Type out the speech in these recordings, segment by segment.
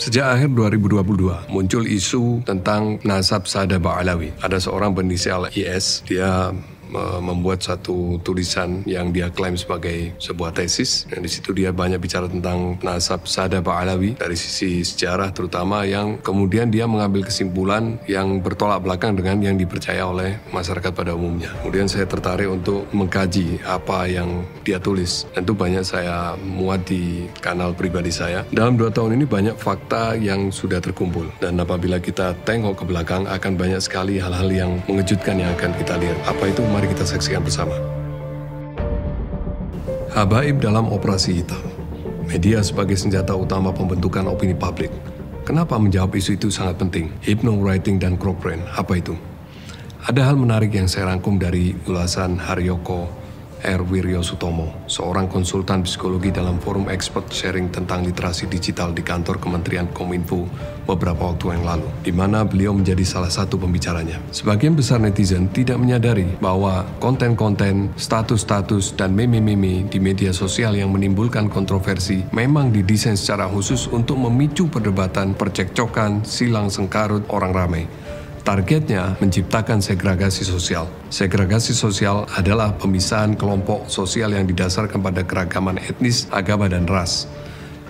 Sejak akhir 2022, muncul isu tentang nasab Sada Ba'alawi. Ada seorang berinisial IS, dia membuat satu tulisan yang dia klaim sebagai sebuah tesis. Dan di situ dia banyak bicara tentang nasab Sada Ba'alawi dari sisi sejarah terutama, yang kemudian dia mengambil kesimpulan yang bertolak belakang dengan yang dipercaya oleh masyarakat pada umumnya. Kemudian saya tertarik untuk mengkaji apa yang dia tulis. Dan itu banyak saya muat di kanal pribadi saya. Dalam 2 tahun ini banyak fakta yang sudah terkumpul. Dan apabila kita tengok ke belakang akan banyak sekali hal-hal yang mengejutkan yang akan kita lihat. Apa itu? Mari kita saksikan bersama. Habaib dalam operasi hitam. Media sebagai senjata utama pembentukan opini publik. Kenapa menjawab isu itu sangat penting? Hypnowriting dan Cochrane, apa itu? Ada hal menarik yang saya rangkum dari ulasan Haryoko R. Wiryosutomo, seorang konsultan psikologi dalam forum expert sharing tentang literasi digital di kantor Kementerian Kominfo beberapa waktu yang lalu, di mana beliau menjadi salah satu pembicaranya. Sebagian besar netizen tidak menyadari bahwa konten-konten, status-status, dan meme-meme di media sosial yang menimbulkan kontroversi memang didesain secara khusus untuk memicu perdebatan, percekcokan, silang sengkarut orang ramai. Targetnya menciptakan segregasi sosial. Segregasi sosial adalah pemisahan kelompok sosial yang didasarkan pada keragaman etnis, agama, dan ras.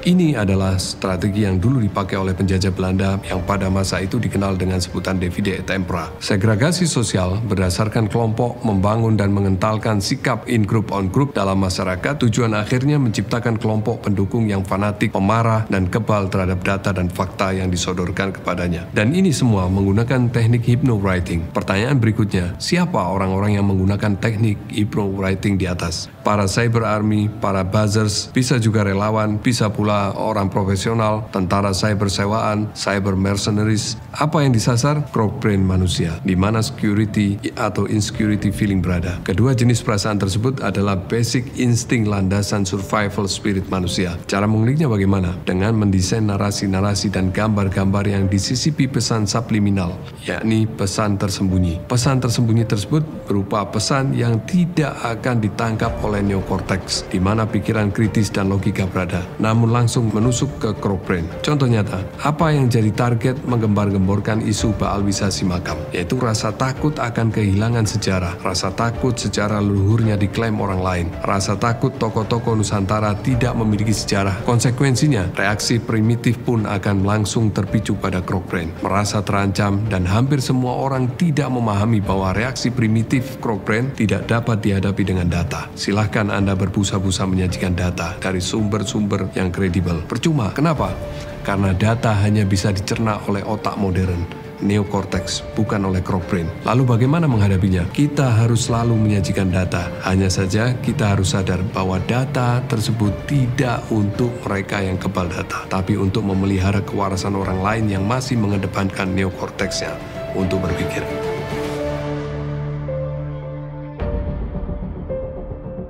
Ini adalah strategi yang dulu dipakai oleh penjajah Belanda yang pada masa itu dikenal dengan sebutan divide et impera. Segregasi sosial berdasarkan kelompok membangun dan mengentalkan sikap in group on group dalam masyarakat. Tujuan akhirnya menciptakan kelompok pendukung yang fanatik, pemarah, dan kebal terhadap data dan fakta yang disodorkan kepadanya. Dan ini semua menggunakan teknik hypnowriting. Pertanyaan berikutnya, siapa orang-orang yang menggunakan teknik hypnowriting di atas? Para cyber army, para buzzers, bisa juga relawan, bisa pula orang profesional, tentara cyber sewaan, cyber mercenaries. Apa yang disasar? Cochrane manusia, di mana security atau insecurity feeling berada. Kedua jenis perasaan tersebut adalah basic insting landasan survival spirit manusia. Cara menguliknya bagaimana? Dengan mendesain narasi-narasi dan gambar-gambar yang disisipi pesan subliminal, yakni pesan tersembunyi. Pesan tersembunyi tersebut berupa pesan yang tidak akan ditangkap oleh neokorteks, di mana pikiran kritis dan logika berada, namun langsung menusuk ke Cochrane. Contoh nyata, apa yang jadi target menggembar-gemborkan isu baalwisasi makam, yaitu rasa takut akan kehilangan sejarah, rasa takut sejarah leluhurnya diklaim orang lain, rasa takut tokoh-tokoh Nusantara tidak memiliki sejarah. Konsekuensinya, reaksi primitif pun akan langsung terpicu pada Cochrane, merasa terancam, dan hampir semua orang tidak memahami bahwa reaksi primitif Cochrane tidak dapat dihadapi dengan data. Silahkan Anda berbusa-busa menyajikan data dari sumber-sumber yang kredibel. Percuma. Kenapa? Karena data hanya bisa dicerna oleh otak modern, neokorteks, bukan oleh Cochrane. Lalu bagaimana menghadapinya? Kita harus selalu menyajikan data. Hanya saja kita harus sadar bahwa data tersebut tidak untuk mereka yang kebal data, tapi untuk memelihara kewarasan orang lain yang masih mengedepankan neokorteksnya untuk berpikir.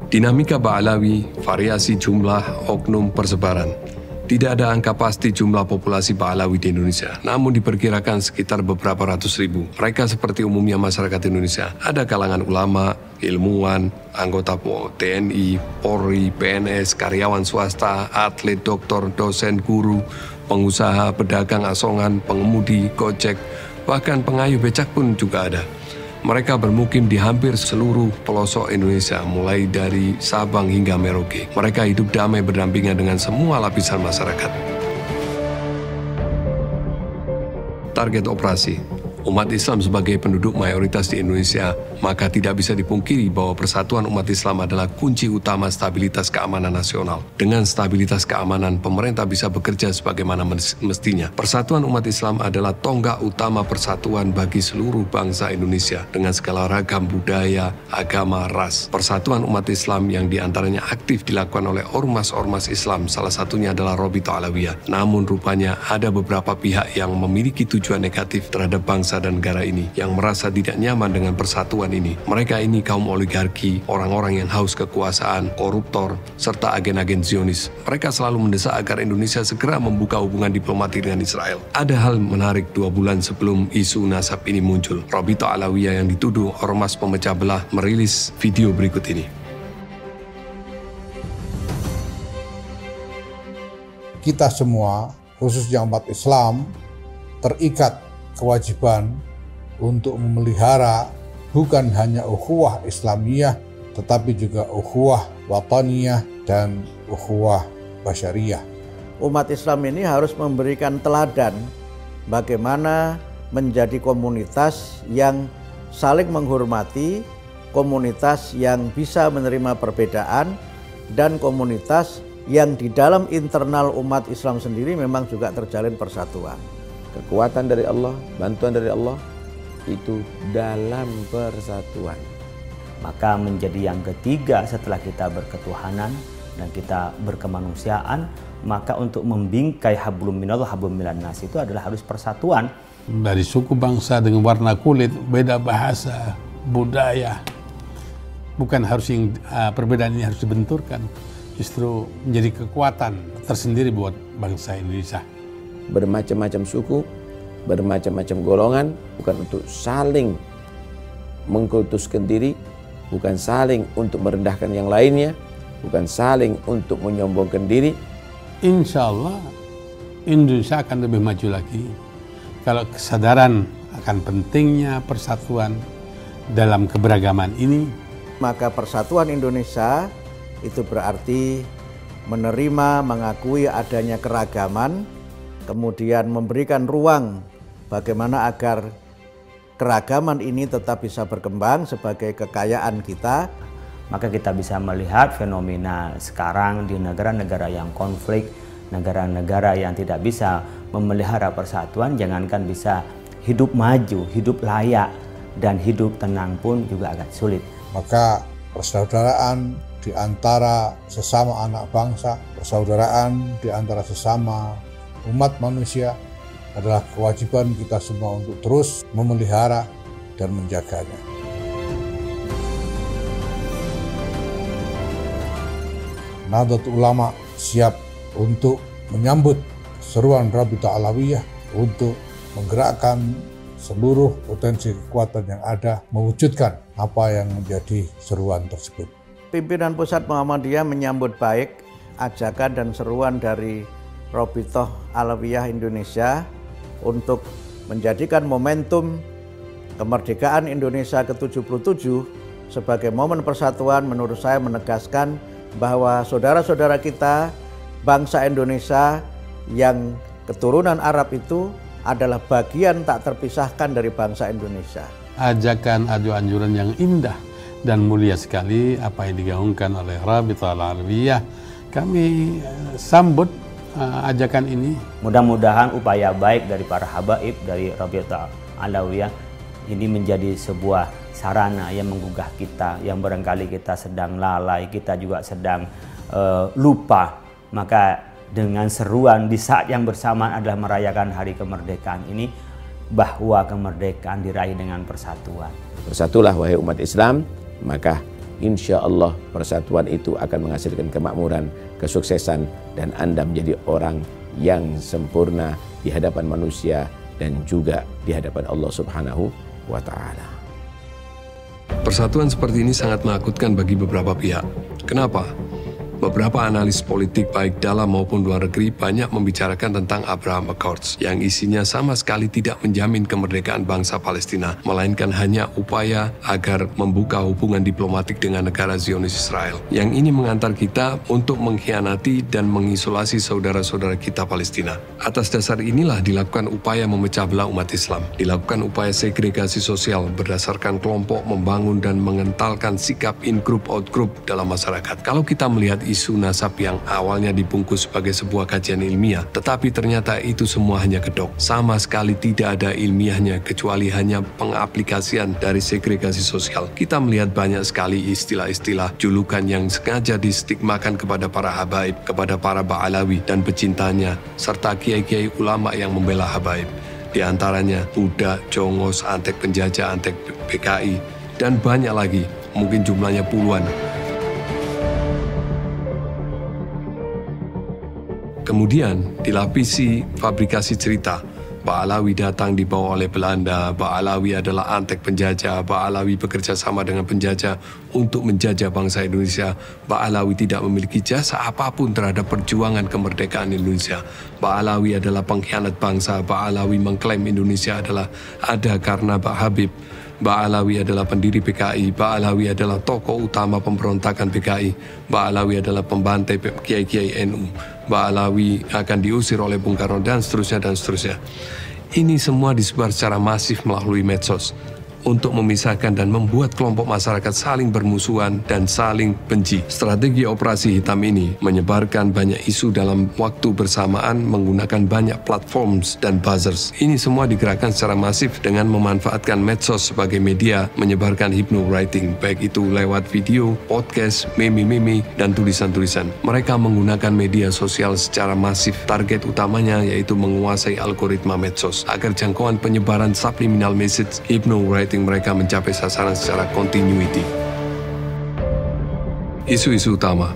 Dinamika Ba'alawi, variasi jumlah, oknum, persebaran. Tidak ada angka pasti jumlah populasi Ba'alawi di Indonesia, namun diperkirakan sekitar beberapa ratus ribu. Mereka seperti umumnya masyarakat Indonesia. Ada kalangan ulama, ilmuwan, anggota TNI, Polri, PNS, karyawan swasta, atlet, dokter, dosen, guru, pengusaha, pedagang asongan, pengemudi, gojek, bahkan pengayuh becak pun juga ada. Mereka bermukim di hampir seluruh pelosok Indonesia, mulai dari Sabang hingga Merauke. Mereka hidup damai berdampingan dengan semua lapisan masyarakat. Target operasi. Umat Islam sebagai penduduk mayoritas di Indonesia, maka tidak bisa dipungkiri bahwa persatuan umat Islam adalah kunci utama stabilitas keamanan nasional. Dengan stabilitas keamanan, pemerintah bisa bekerja sebagaimana mestinya. Persatuan umat Islam adalah tonggak utama persatuan bagi seluruh bangsa Indonesia dengan segala ragam budaya, agama, ras. Persatuan umat Islam yang diantaranya aktif dilakukan oleh ormas-ormas Islam, salah satunya adalah Robito Alawiyah. Namun rupanya ada beberapa pihak yang memiliki tujuan negatif terhadap bangsa dan negara ini, yang merasa tidak nyaman dengan persatuan ini. Mereka ini kaum oligarki, orang-orang yang haus kekuasaan, koruptor, serta agen-agen Zionis. Mereka selalu mendesak agar Indonesia segera membuka hubungan diplomatik dengan Israel. Ada hal menarik 2 bulan sebelum isu nasab ini muncul. Robito Alawiyah yang dituduh ormas pemecah belah merilis video berikut ini. Kita semua khususnya umat Islam, terikat kewajiban untuk memelihara bukan hanya ukhuwah Islamiyah, tetapi juga ukhuwah wataniyah dan ukhuwah basyariyah. Umat Islam ini harus memberikan teladan bagaimana menjadi komunitas yang saling menghormati, komunitas yang bisa menerima perbedaan, dan komunitas yang di dalam internal umat Islam sendiri memang juga terjalin persatuan. Kekuatan dari Allah, bantuan dari Allah itu dalam persatuan. Maka menjadi yang ketiga setelah kita berketuhanan dan kita berkemanusiaan, maka untuk membingkai hablum minallah hablum minan nas itu adalah harus persatuan. Dari suku bangsa dengan warna kulit, beda bahasa, budaya. Bukan harus perbedaan ini harus dibenturkan, justru menjadi kekuatan tersendiri buat bangsa Indonesia. Bermacam-macam suku, bermacam-macam golongan, bukan untuk saling mengkultuskan diri, bukan saling untuk merendahkan yang lainnya, bukan saling untuk menyombongkan diri. Insya Allah Indonesia akan lebih maju lagi kalau kesadaran akan pentingnya persatuan dalam keberagaman ini. Maka persatuan Indonesia itu berarti menerima, mengakui adanya keragaman, kemudian memberikan ruang bagaimana agar keragaman ini tetap bisa berkembang sebagai kekayaan kita. Maka kita bisa melihat fenomena sekarang di negara-negara yang konflik, negara-negara yang tidak bisa memelihara persatuan, jangankan bisa hidup maju, hidup layak, dan hidup tenang pun juga agak sulit. Maka persaudaraan di antara sesama anak bangsa, persaudaraan di antara sesama umat manusia adalah kewajiban kita semua untuk terus memelihara dan menjaganya. Nahdlatul Ulama siap untuk menyambut seruan Rabita Alawiyah untuk menggerakkan seluruh potensi kekuatan yang ada, mewujudkan apa yang menjadi seruan tersebut. Pimpinan Pusat Muhammadiyah menyambut baik ajakan dan seruan dari Rabita Alawiyah Indonesia untuk menjadikan momentum kemerdekaan Indonesia ke-77 sebagai momen persatuan. Menurut saya menegaskan bahwa saudara-saudara kita bangsa Indonesia yang keturunan Arab itu adalah bagian tak terpisahkan dari bangsa Indonesia. Ajakan anjuran yang indah dan mulia sekali apa yang digaungkan oleh Rabita Alawiyah. Kami sambut ajakan ini. Mudah-mudahan upaya baik dari para habaib dari Rabita Alawiyah ini menjadi sebuah sarana yang menggugah kita, yang barangkali kita sedang lalai, kita juga sedang lupa. Maka dengan seruan di saat yang bersamaan adalah merayakan hari kemerdekaan ini, bahwa kemerdekaan diraih dengan persatuan. Bersatulah wahai umat Islam, maka insya Allah persatuan itu akan menghasilkan kemakmuran, kesuksesan, dan Anda menjadi orang yang sempurna di hadapan manusia dan juga di hadapan Allah Subhanahu wa Ta'ala. Persatuan seperti ini sangat menakutkan bagi beberapa pihak. Kenapa? Beberapa analis politik baik dalam maupun luar negeri banyak membicarakan tentang Abraham Accords yang isinya sama sekali tidak menjamin kemerdekaan bangsa Palestina, melainkan hanya upaya agar membuka hubungan diplomatik dengan negara Zionis Israel. Yang ini mengantar kita untuk mengkhianati dan mengisolasi saudara-saudara kita Palestina. Atas dasar inilah dilakukan upaya memecah belah umat Islam, dilakukan upaya segregasi sosial berdasarkan kelompok, membangun dan mengentalkan sikap in-group out-group dalam masyarakat. Kalau kita melihat isu nasab yang awalnya dibungkus sebagai sebuah kajian ilmiah, tetapi ternyata itu semua hanya kedok. Sama sekali tidak ada ilmiahnya, kecuali hanya pengaplikasian dari segregasi sosial. Kita melihat banyak sekali istilah-istilah julukan yang sengaja distigmakan kepada para habaib, kepada para ba'alawi dan pecintanya, serta kiai-kiai ulama yang membela habaib. Di antaranya Buddha, Jongos, Antek Penjajah, Antek PKI, dan banyak lagi, mungkin jumlahnya puluhan. Kemudian dilapisi fabrikasi cerita Bak Alawi datang dibawa oleh Belanda, Bak Alawi adalah antek penjajah, Bak Alawi bekerja sama dengan penjajah untuk menjajah bangsa Indonesia. Bak Alawi tidak memiliki jasa apapun terhadap perjuangan kemerdekaan Indonesia. Bak Alawi adalah pengkhianat bangsa. Bak Alawi mengklaim Indonesia adalah ada karena Bak Habib. Bak Alawi adalah pendiri PKI. Bak Alawi adalah tokoh utama pemberontakan PKI. Bak Alawi adalah pembantai kiai-kiai NU. Bak Alawi akan diusir oleh Bung Karno dan seterusnya dan seterusnya. Ini semua disebar secara masif melalui medsos untuk memisahkan dan membuat kelompok masyarakat saling bermusuhan dan saling benci. Strategi operasi hitam ini menyebarkan banyak isu dalam waktu bersamaan menggunakan banyak platforms dan buzzers. Ini semua digerakkan secara masif dengan memanfaatkan medsos sebagai media menyebarkan hypno-writing, baik itu lewat video, podcast, meme-meme, dan tulisan-tulisan. Mereka menggunakan media sosial secara masif. Target utamanya yaitu menguasai algoritma medsos agar jangkauan penyebaran subliminal message hypno-writing mereka mencapai sasaran secara continuity. Isu-isu utama.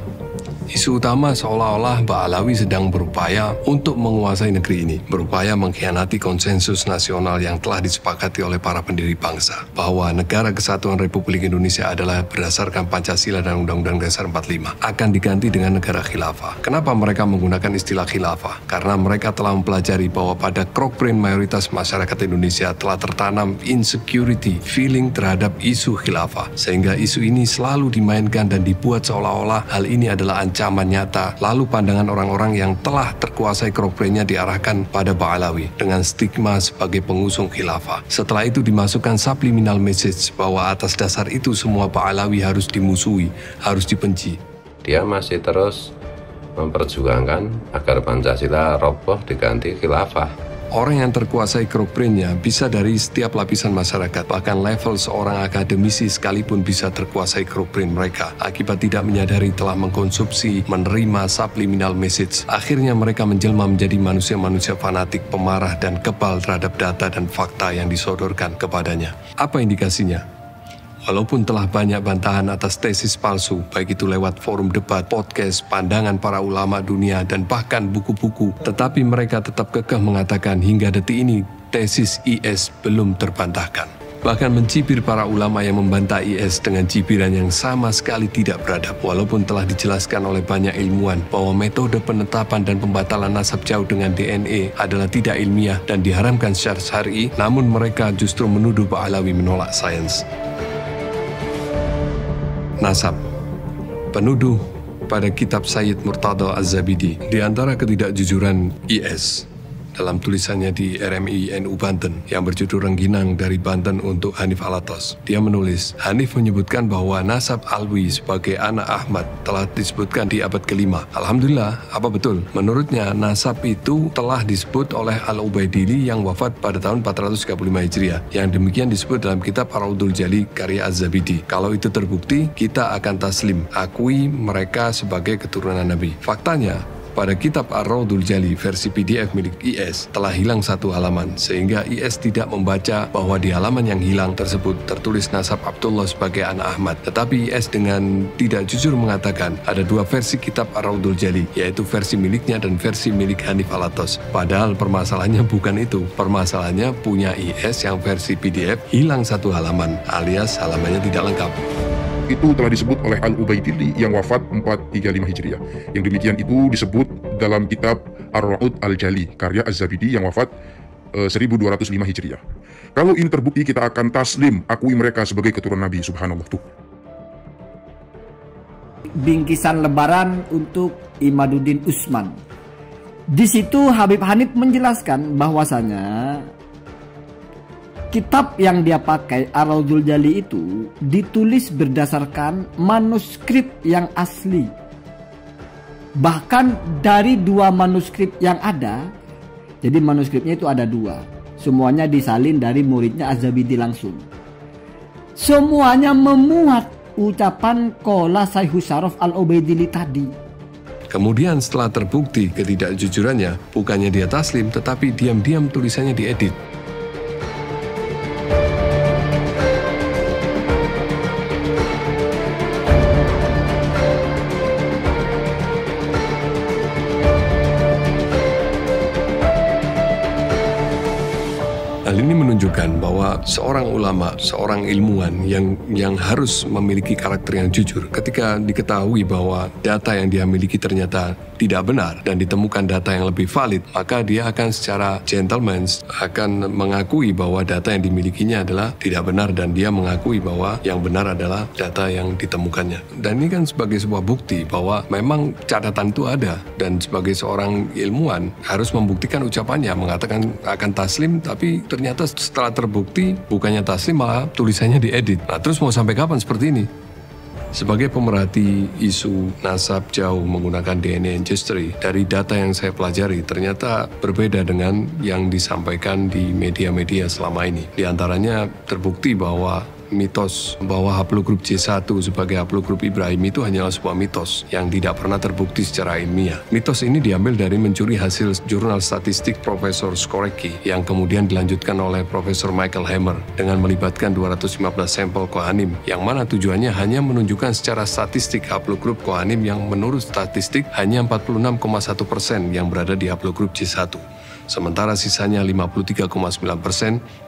Isu utama seolah-olah Bak Alawi sedang berupaya untuk menguasai negeri ini, berupaya mengkhianati konsensus nasional yang telah disepakati oleh para pendiri bangsa, bahwa Negara Kesatuan Republik Indonesia adalah berdasarkan Pancasila dan Undang-Undang Dasar 45, akan diganti dengan negara khilafah. Kenapa mereka menggunakan istilah khilafah? Karena mereka telah mempelajari bahwa pada krok-brain mayoritas masyarakat Indonesia telah tertanam insecurity, feeling terhadap isu khilafah, sehingga isu ini selalu dimainkan dan dibuat seolah-olah hal ini adalah ancaman nyata, lalu pandangan orang-orang yang telah terkuasai krok-brainnya diarahkan pada Bak Alawi dengan stigma sebagai pengusung khilafah. Setelah itu dimasukkan subliminal message bahwa atas dasar itu semua Bak Alawi harus dimusuhi, harus dibenci. Dia masih terus memperjuangkan agar Pancasila roboh diganti khilafah. Orang yang terkuasai krok-brainnya bisa dari setiap lapisan masyarakat, bahkan level seorang akademisi sekalipun bisa terkuasai krok-brain mereka akibat tidak menyadari telah mengkonsumsi, menerima subliminal message. Akhirnya mereka menjelma menjadi manusia-manusia fanatik, pemarah, dan kebal terhadap data dan fakta yang disodorkan kepadanya. Apa indikasinya? Walaupun telah banyak bantahan atas tesis palsu, baik itu lewat forum debat, podcast, pandangan para ulama dunia, dan bahkan buku-buku, tetapi mereka tetap kekeh mengatakan hingga detik ini tesis IS belum terbantahkan. Bahkan mencibir para ulama yang membantah IS dengan cibiran yang sama sekali tidak beradab. Walaupun telah dijelaskan oleh banyak ilmuwan bahwa metode penetapan dan pembatalan nasab jauh dengan DNA adalah tidak ilmiah dan diharamkan secara syar'i, namun mereka justru menuduh Bak Alawi menolak sains. Nasab. Penuduh pada kitab Sayyid Murtada Az-Zabidi di antara ketidakjujuran IS dalam tulisannya di RMI NU Banten yang berjudul Rengginang dari Banten untuk Hanif Alatas. Dia menulis, Hanif menyebutkan bahwa nasab Alwi sebagai anak Ahmad telah disebutkan di abad ke-5. Alhamdulillah, apa betul? Menurutnya, nasab itu telah disebut oleh Al-Ubaidili yang wafat pada tahun 435 Hijriah. Yang demikian disebut dalam kitab Ar-Raudul Jali karya Az-Zabidi. Kalau itu terbukti, kita akan taslim, akui mereka sebagai keturunan Nabi. Faktanya, pada kitab Ar-Raudul Jali versi PDF milik IS telah hilang satu halaman, sehingga IS tidak membaca bahwa di halaman yang hilang tersebut tertulis nasab Abdullah sebagai anak Ahmad. Tetapi IS dengan tidak jujur mengatakan ada dua versi kitab Ar-Raudul Jali, yaitu versi miliknya dan versi milik Hanif Alatas. Padahal permasalahannya bukan itu. Permasalahannya punya IS yang versi PDF hilang satu halaman, alias halamannya tidak lengkap. Itu telah disebut oleh Al-Ubaidili yang wafat 435 Hijriah. Yang demikian itu disebut dalam kitab Ar-Raud Al-Jali karya Az-Zabidi yang wafat 1205 Hijriah. Kalau ini terbukti, kita akan taslim, akui mereka sebagai keturunan Nabi. Subhanallah tuh. Bingkisan lebaran untuk Imaduddin Usman. Di situ Habib Hanif menjelaskan bahwasanya kitab yang dia pakai, Ar-Raudul Jali itu ditulis berdasarkan manuskrip yang asli. Bahkan dari dua manuskrip yang ada, jadi manuskripnya itu ada dua. Semuanya disalin dari muridnya Az-Zabidi langsung. Semuanya memuat ucapan Qala Sayhu Syaraf Al-Ubaidili tadi. Kemudian setelah terbukti ketidakjujurannya, bukannya dia taslim, tetapi diam-diam tulisannya diedit. menunjukkan bahwa seorang ulama, seorang ilmuwan yang harus memiliki karakter yang jujur, ketika diketahui bahwa data yang dia miliki ternyata tidak benar dan ditemukan data yang lebih valid, maka dia akan secara gentleman akan mengakui bahwa data yang dimilikinya adalah tidak benar dan dia mengakui bahwa yang benar adalah data yang ditemukannya. Dan ini kan sebagai sebuah bukti bahwa memang catatan itu ada, dan sebagai seorang ilmuwan harus membuktikan ucapannya, mengatakan akan taslim, tapi ternyata setelah terbukti bukannya taslim malah tulisannya diedit. Nah, terus mau sampai kapan seperti ini? Sebagai pemerhati isu nasab jauh menggunakan DNA ancestry, dari data yang saya pelajari ternyata berbeda dengan yang disampaikan di media-media selama ini. Di antaranya terbukti bahwa mitos bahwa haplogrup C1 sebagai haplogrup Ibrahim itu hanyalah sebuah mitos yang tidak pernah terbukti secara ilmiah. Mitos ini diambil dari mencuri hasil jurnal statistik Profesor Skorecki yang kemudian dilanjutkan oleh Profesor Michael Hammer dengan melibatkan 215 sampel Kohanim, yang mana tujuannya hanya menunjukkan secara statistik haplogrup Kohanim yang menurut statistik hanya 46,1% yang berada di haplogrup C1. Sementara sisanya 53,9%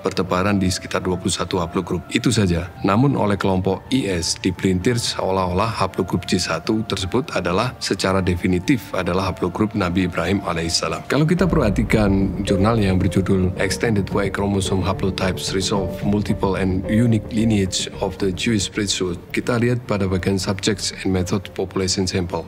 bertebaran di sekitar 21 haplogrup. Itu saja. Namun oleh kelompok IS dipelintir seolah-olah haplogrup C1 tersebut adalah secara definitif adalah haplogrup Nabi Ibrahim alaihissalam. Kalau kita perhatikan jurnal yang berjudul Extended Y Chromosome Haplotypes Resolve Multiple and Unique Lineage of the Jewish Priesthood, kita lihat pada bagian Subjects and Method Population Sample.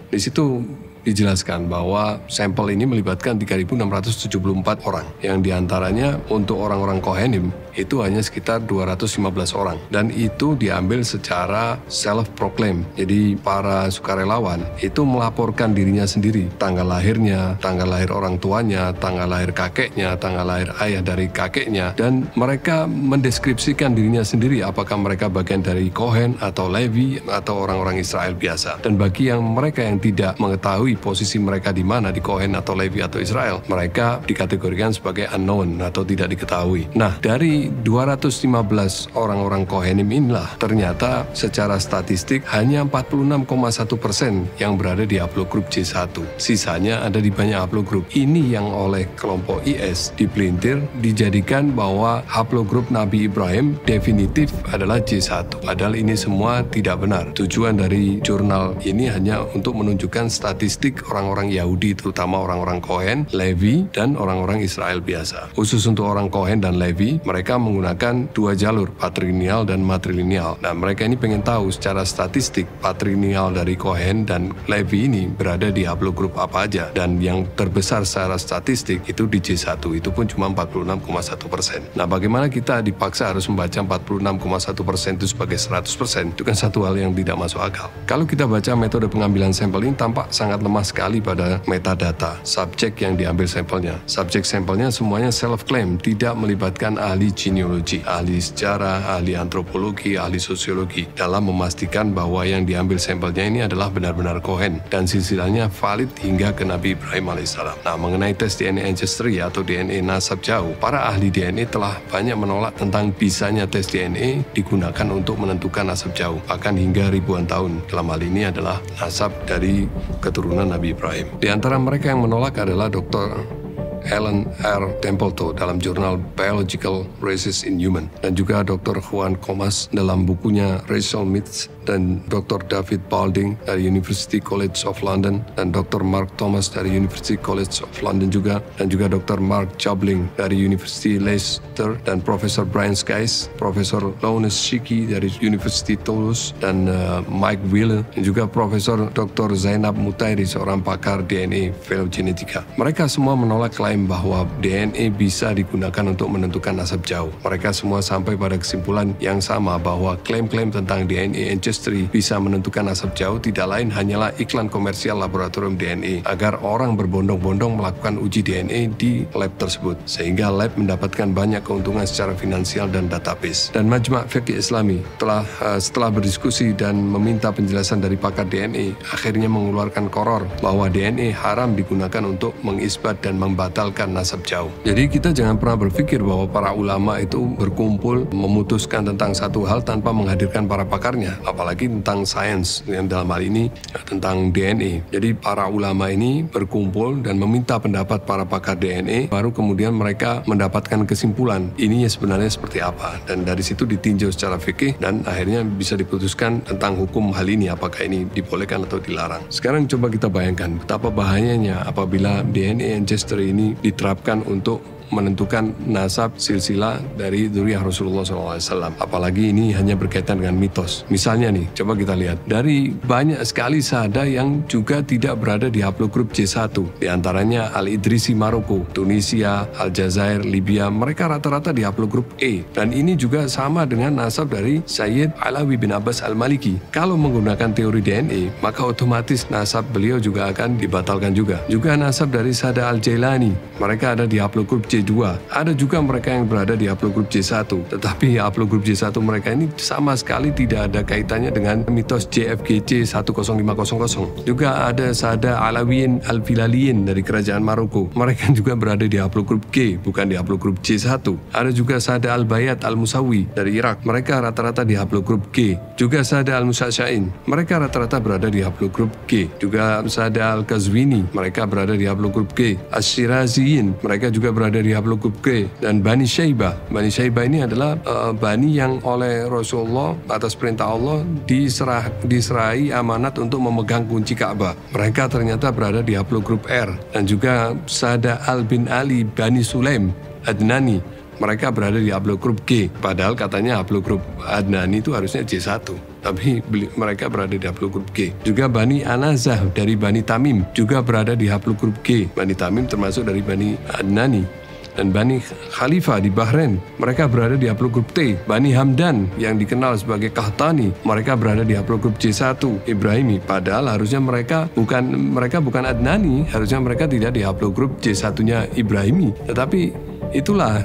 Di situ dijelaskan bahwa sampel ini melibatkan 3.674 orang, yang diantaranya untuk orang-orang Kohanim itu hanya sekitar 215 orang, dan itu diambil secara self-proclaim. Jadi para sukarelawan itu melaporkan dirinya sendiri, tanggal lahirnya, tanggal lahir orang tuanya, tanggal lahir kakeknya, tanggal lahir ayah dari kakeknya, dan mereka mendeskripsikan dirinya sendiri apakah mereka bagian dari Kohen atau Levi atau orang-orang Israel biasa. Dan bagi mereka yang tidak mengetahui posisi mereka di mana, di Kohen atau Levi atau Israel, mereka dikategorikan sebagai unknown atau tidak diketahui. Nah, dari 215 orang-orang Kohanim inilah ternyata secara statistik hanya 46,1% yang berada di haplogrup C1. Sisanya ada di banyak haplogrup. Ini yang oleh kelompok IS dipelintir, dijadikan bahwa haplogrup Nabi Ibrahim definitif adalah C1. Padahal ini semua tidak benar. Tujuan dari jurnal ini hanya untuk menunjukkan statistik orang-orang Yahudi, terutama orang-orang Kohen, Levi, dan orang-orang Israel biasa. Khusus untuk orang Kohen dan Levi, mereka menggunakan dua jalur, patrilineal dan matrilineal. Nah, mereka ini pengen tahu secara statistik patrilineal dari Kohen dan Levi ini berada di haplogrup apa aja, dan yang terbesar secara statistik itu di C1, itu pun cuma 46,1%. Nah, bagaimana kita dipaksa harus membaca 46,1% itu sebagai 100%? Itu kan satu hal yang tidak masuk akal. Kalau kita baca metode pengambilan sampel ini tampak sangat lemah sekali pada metadata subjek yang diambil sampelnya. Subjek sampelnya semuanya self-claim, tidak melibatkan ahli genealogi, ahli sejarah, ahli antropologi, ahli sosiologi dalam memastikan bahwa yang diambil sampelnya ini adalah benar-benar Kohen dan silsilahnya valid hingga ke Nabi Ibrahim alaihissalam. Nah, mengenai tes DNA ancestry atau DNA nasab jauh, para ahli DNA telah banyak menolak tentang bisanya tes DNA digunakan untuk menentukan nasab jauh, bahkan hingga ribuan tahun. Dalam hal ini adalah nasab dari keturunan Nabi Ibrahim. Di antara mereka yang menolak adalah Dr. Alan R. Templeton dalam jurnal Biological Races in Human, dan juga Dr. Juan Comas dalam bukunya Racial Myths, dan Dr. David Balding dari University College of London, dan Dr. Mark Thomas dari University College of London juga, dan juga Dr. Mark Jobling dari University Leicester, dan Profesor Brian Skies, Profesor Lawrence Shiki dari University Toulouse, dan Mike Wheeler, dan juga Profesor Dr. Zainab Mutairi, seorang pakar DNA phylogenetika. Mereka semua menolak klaim bahwa DNA bisa digunakan untuk menentukan nasab jauh. Mereka semua sampai pada kesimpulan yang sama bahwa klaim-klaim tentang DNA ancestry bisa menentukan nasab jauh tidak lain hanyalah iklan komersial laboratorium DNA agar orang berbondong-bondong melakukan uji DNA di lab tersebut, sehingga lab mendapatkan banyak keuntungan secara finansial dan database. Dan Majma' Fiqh Islami setelah berdiskusi dan meminta penjelasan dari pakar DNA, akhirnya mengeluarkan qoror bahwa DNA haram digunakan untuk mengisbat dan membatalkan nasab jauh. Jadi kita jangan pernah berpikir bahwa para ulama itu berkumpul memutuskan tentang satu hal tanpa menghadirkan para pakarnya. Apalagi apalagi tentang sains, yang dalam hal ini tentang DNA. Jadi para ulama ini berkumpul dan meminta pendapat para pakar DNA, baru kemudian mereka mendapatkan kesimpulan ininya sebenarnya seperti apa, dan dari situ ditinjau secara fikih dan akhirnya bisa diputuskan tentang hukum hal ini, apakah ini dibolehkan atau dilarang. Sekarang coba kita bayangkan betapa bahayanya apabila DNA ancestry ini diterapkan untuk menentukan nasab silsilah dari dzurriyyah Rasulullah SAW. Apalagi ini hanya berkaitan dengan mitos. Misalnya nih, coba kita lihat. Dari banyak sekali syahada yang juga tidak berada di haplogrup J1. Di antaranya Al-Idrisi Maroko, Tunisia, Aljazair, Libya. Mereka rata-rata di haplogrup E. Dan ini juga sama dengan nasab dari Sayyid Alawi bin Abbas Al-Maliki. Kalau menggunakan teori DNA, maka otomatis nasab beliau juga akan dibatalkan juga. Juga nasab dari Sada Al-Jailani. Mereka ada di haplogrup J2. Ada juga mereka yang berada di haplogrup J1, tetapi haplogrup J1 mereka ini sama sekali tidak ada kaitannya dengan mitos JFGC 10500. Juga ada Sada Alawiyin Al-Filaliyin dari kerajaan Maroko. Mereka juga berada di haplogrup G, bukan di haplogrup J1. Ada juga Sada Al-Bayat Al-Musawi dari Irak. Mereka rata-rata di haplogrup G. Juga Sada Al-Musasyain. Mereka rata-rata berada di haplogrup G. Juga Sada Al-Kazwini. Mereka berada di haplogrup G. Asyiraziyin. Mereka juga berada di haplogrup G. Dan Bani Syaibah. Bani Syaibah ini adalah Bani yang oleh Rasulullah atas perintah Allah diserahi amanat untuk memegang kunci Ka'bah. Mereka ternyata berada di haplogrup R. Dan juga Sada Al bin Ali Bani Sulaim Adnani. Mereka berada di haplogrup G. Padahal katanya haplogrup Adnani itu harusnya J1. Tapi mereka berada di haplogrup G. Juga Bani Anazah dari Bani Tamim juga berada di haplogrup G. Bani Tamim termasuk dari Bani Adnani. Dan Bani Khalifah di Bahrain, mereka berada di haplogrup T. Bani Hamdan yang dikenal sebagai Qahtani, mereka berada di haplogrup J1 Ibrahimi. Padahal harusnya mereka bukan Adnani, harusnya mereka tidak di haplogrup J1-nya Ibrahimi. Tetapi itulah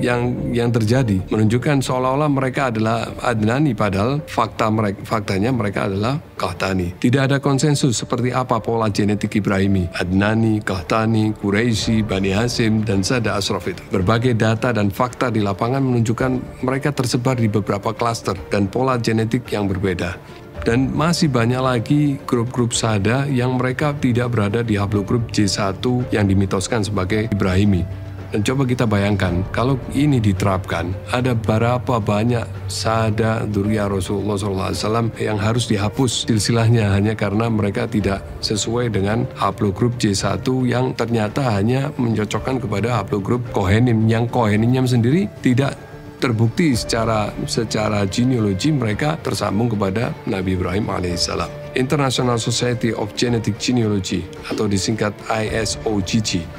yang terjadi, menunjukkan seolah-olah mereka adalah Adnani, padahal faktanya mereka adalah Qahtani. Tidak ada konsensus seperti apa pola genetik Ibrahimi, Adnani, Qahtani, Quraisy, Bani Hasim, dan Sada Ashraf itu. Berbagai data dan fakta di lapangan menunjukkan mereka tersebar di beberapa klaster dan pola genetik yang berbeda. Dan masih banyak lagi grup-grup Sada yang mereka tidak berada di haplogrup J1 yang dimitoskan sebagai Ibrahimi. Dan coba kita bayangkan, kalau ini diterapkan, ada berapa banyak Sada dzurriyyah Rasulullah SAW yang harus dihapus silsilahnya hanya karena mereka tidak sesuai dengan haplogrup J1 yang ternyata hanya mencocokkan kepada haplogrup Kohenim, yang Kohenimnya sendiri tidak terbukti secara genealogi mereka tersambung kepada Nabi Ibrahim alaihissalam. International Society of Genetic Genealogy atau disingkat ISOGG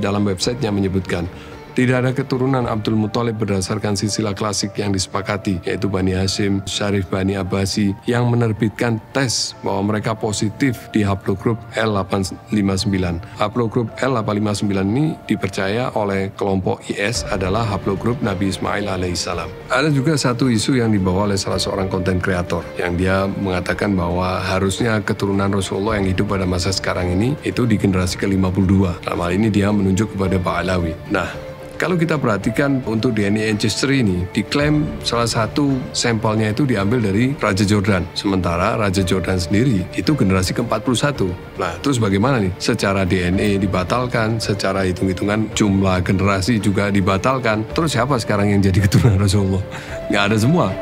dalam websitenya menyebutkan tidak ada keturunan Abdul Muthalib berdasarkan silsilah klasik yang disepakati, yaitu Bani Hashim, Syarif Bani Abbasi, yang menerbitkan tes bahwa mereka positif di haplogrup L859. Haplogrup L859 ini dipercaya oleh kelompok IS adalah haplogrup Nabi Ismail alaihissalam. Ada juga satu isu yang dibawa oleh salah seorang konten kreator, yang dia mengatakan bahwa harusnya keturunan Rasulullah yang hidup pada masa sekarang ini itu di generasi ke-52. Dalam hal ini dia menunjuk kepada Ba'alawi. Nah, kalau kita perhatikan untuk DNA ancestry ini, diklaim salah satu sampelnya itu diambil dari Raja Jordan. Sementara Raja Jordan sendiri itu generasi ke-41. Nah, terus bagaimana nih? Secara DNA dibatalkan, secara hitung-hitungan jumlah generasi juga dibatalkan. Terus siapa sekarang yang jadi keturunan Rasulullah? Nggak ada semua.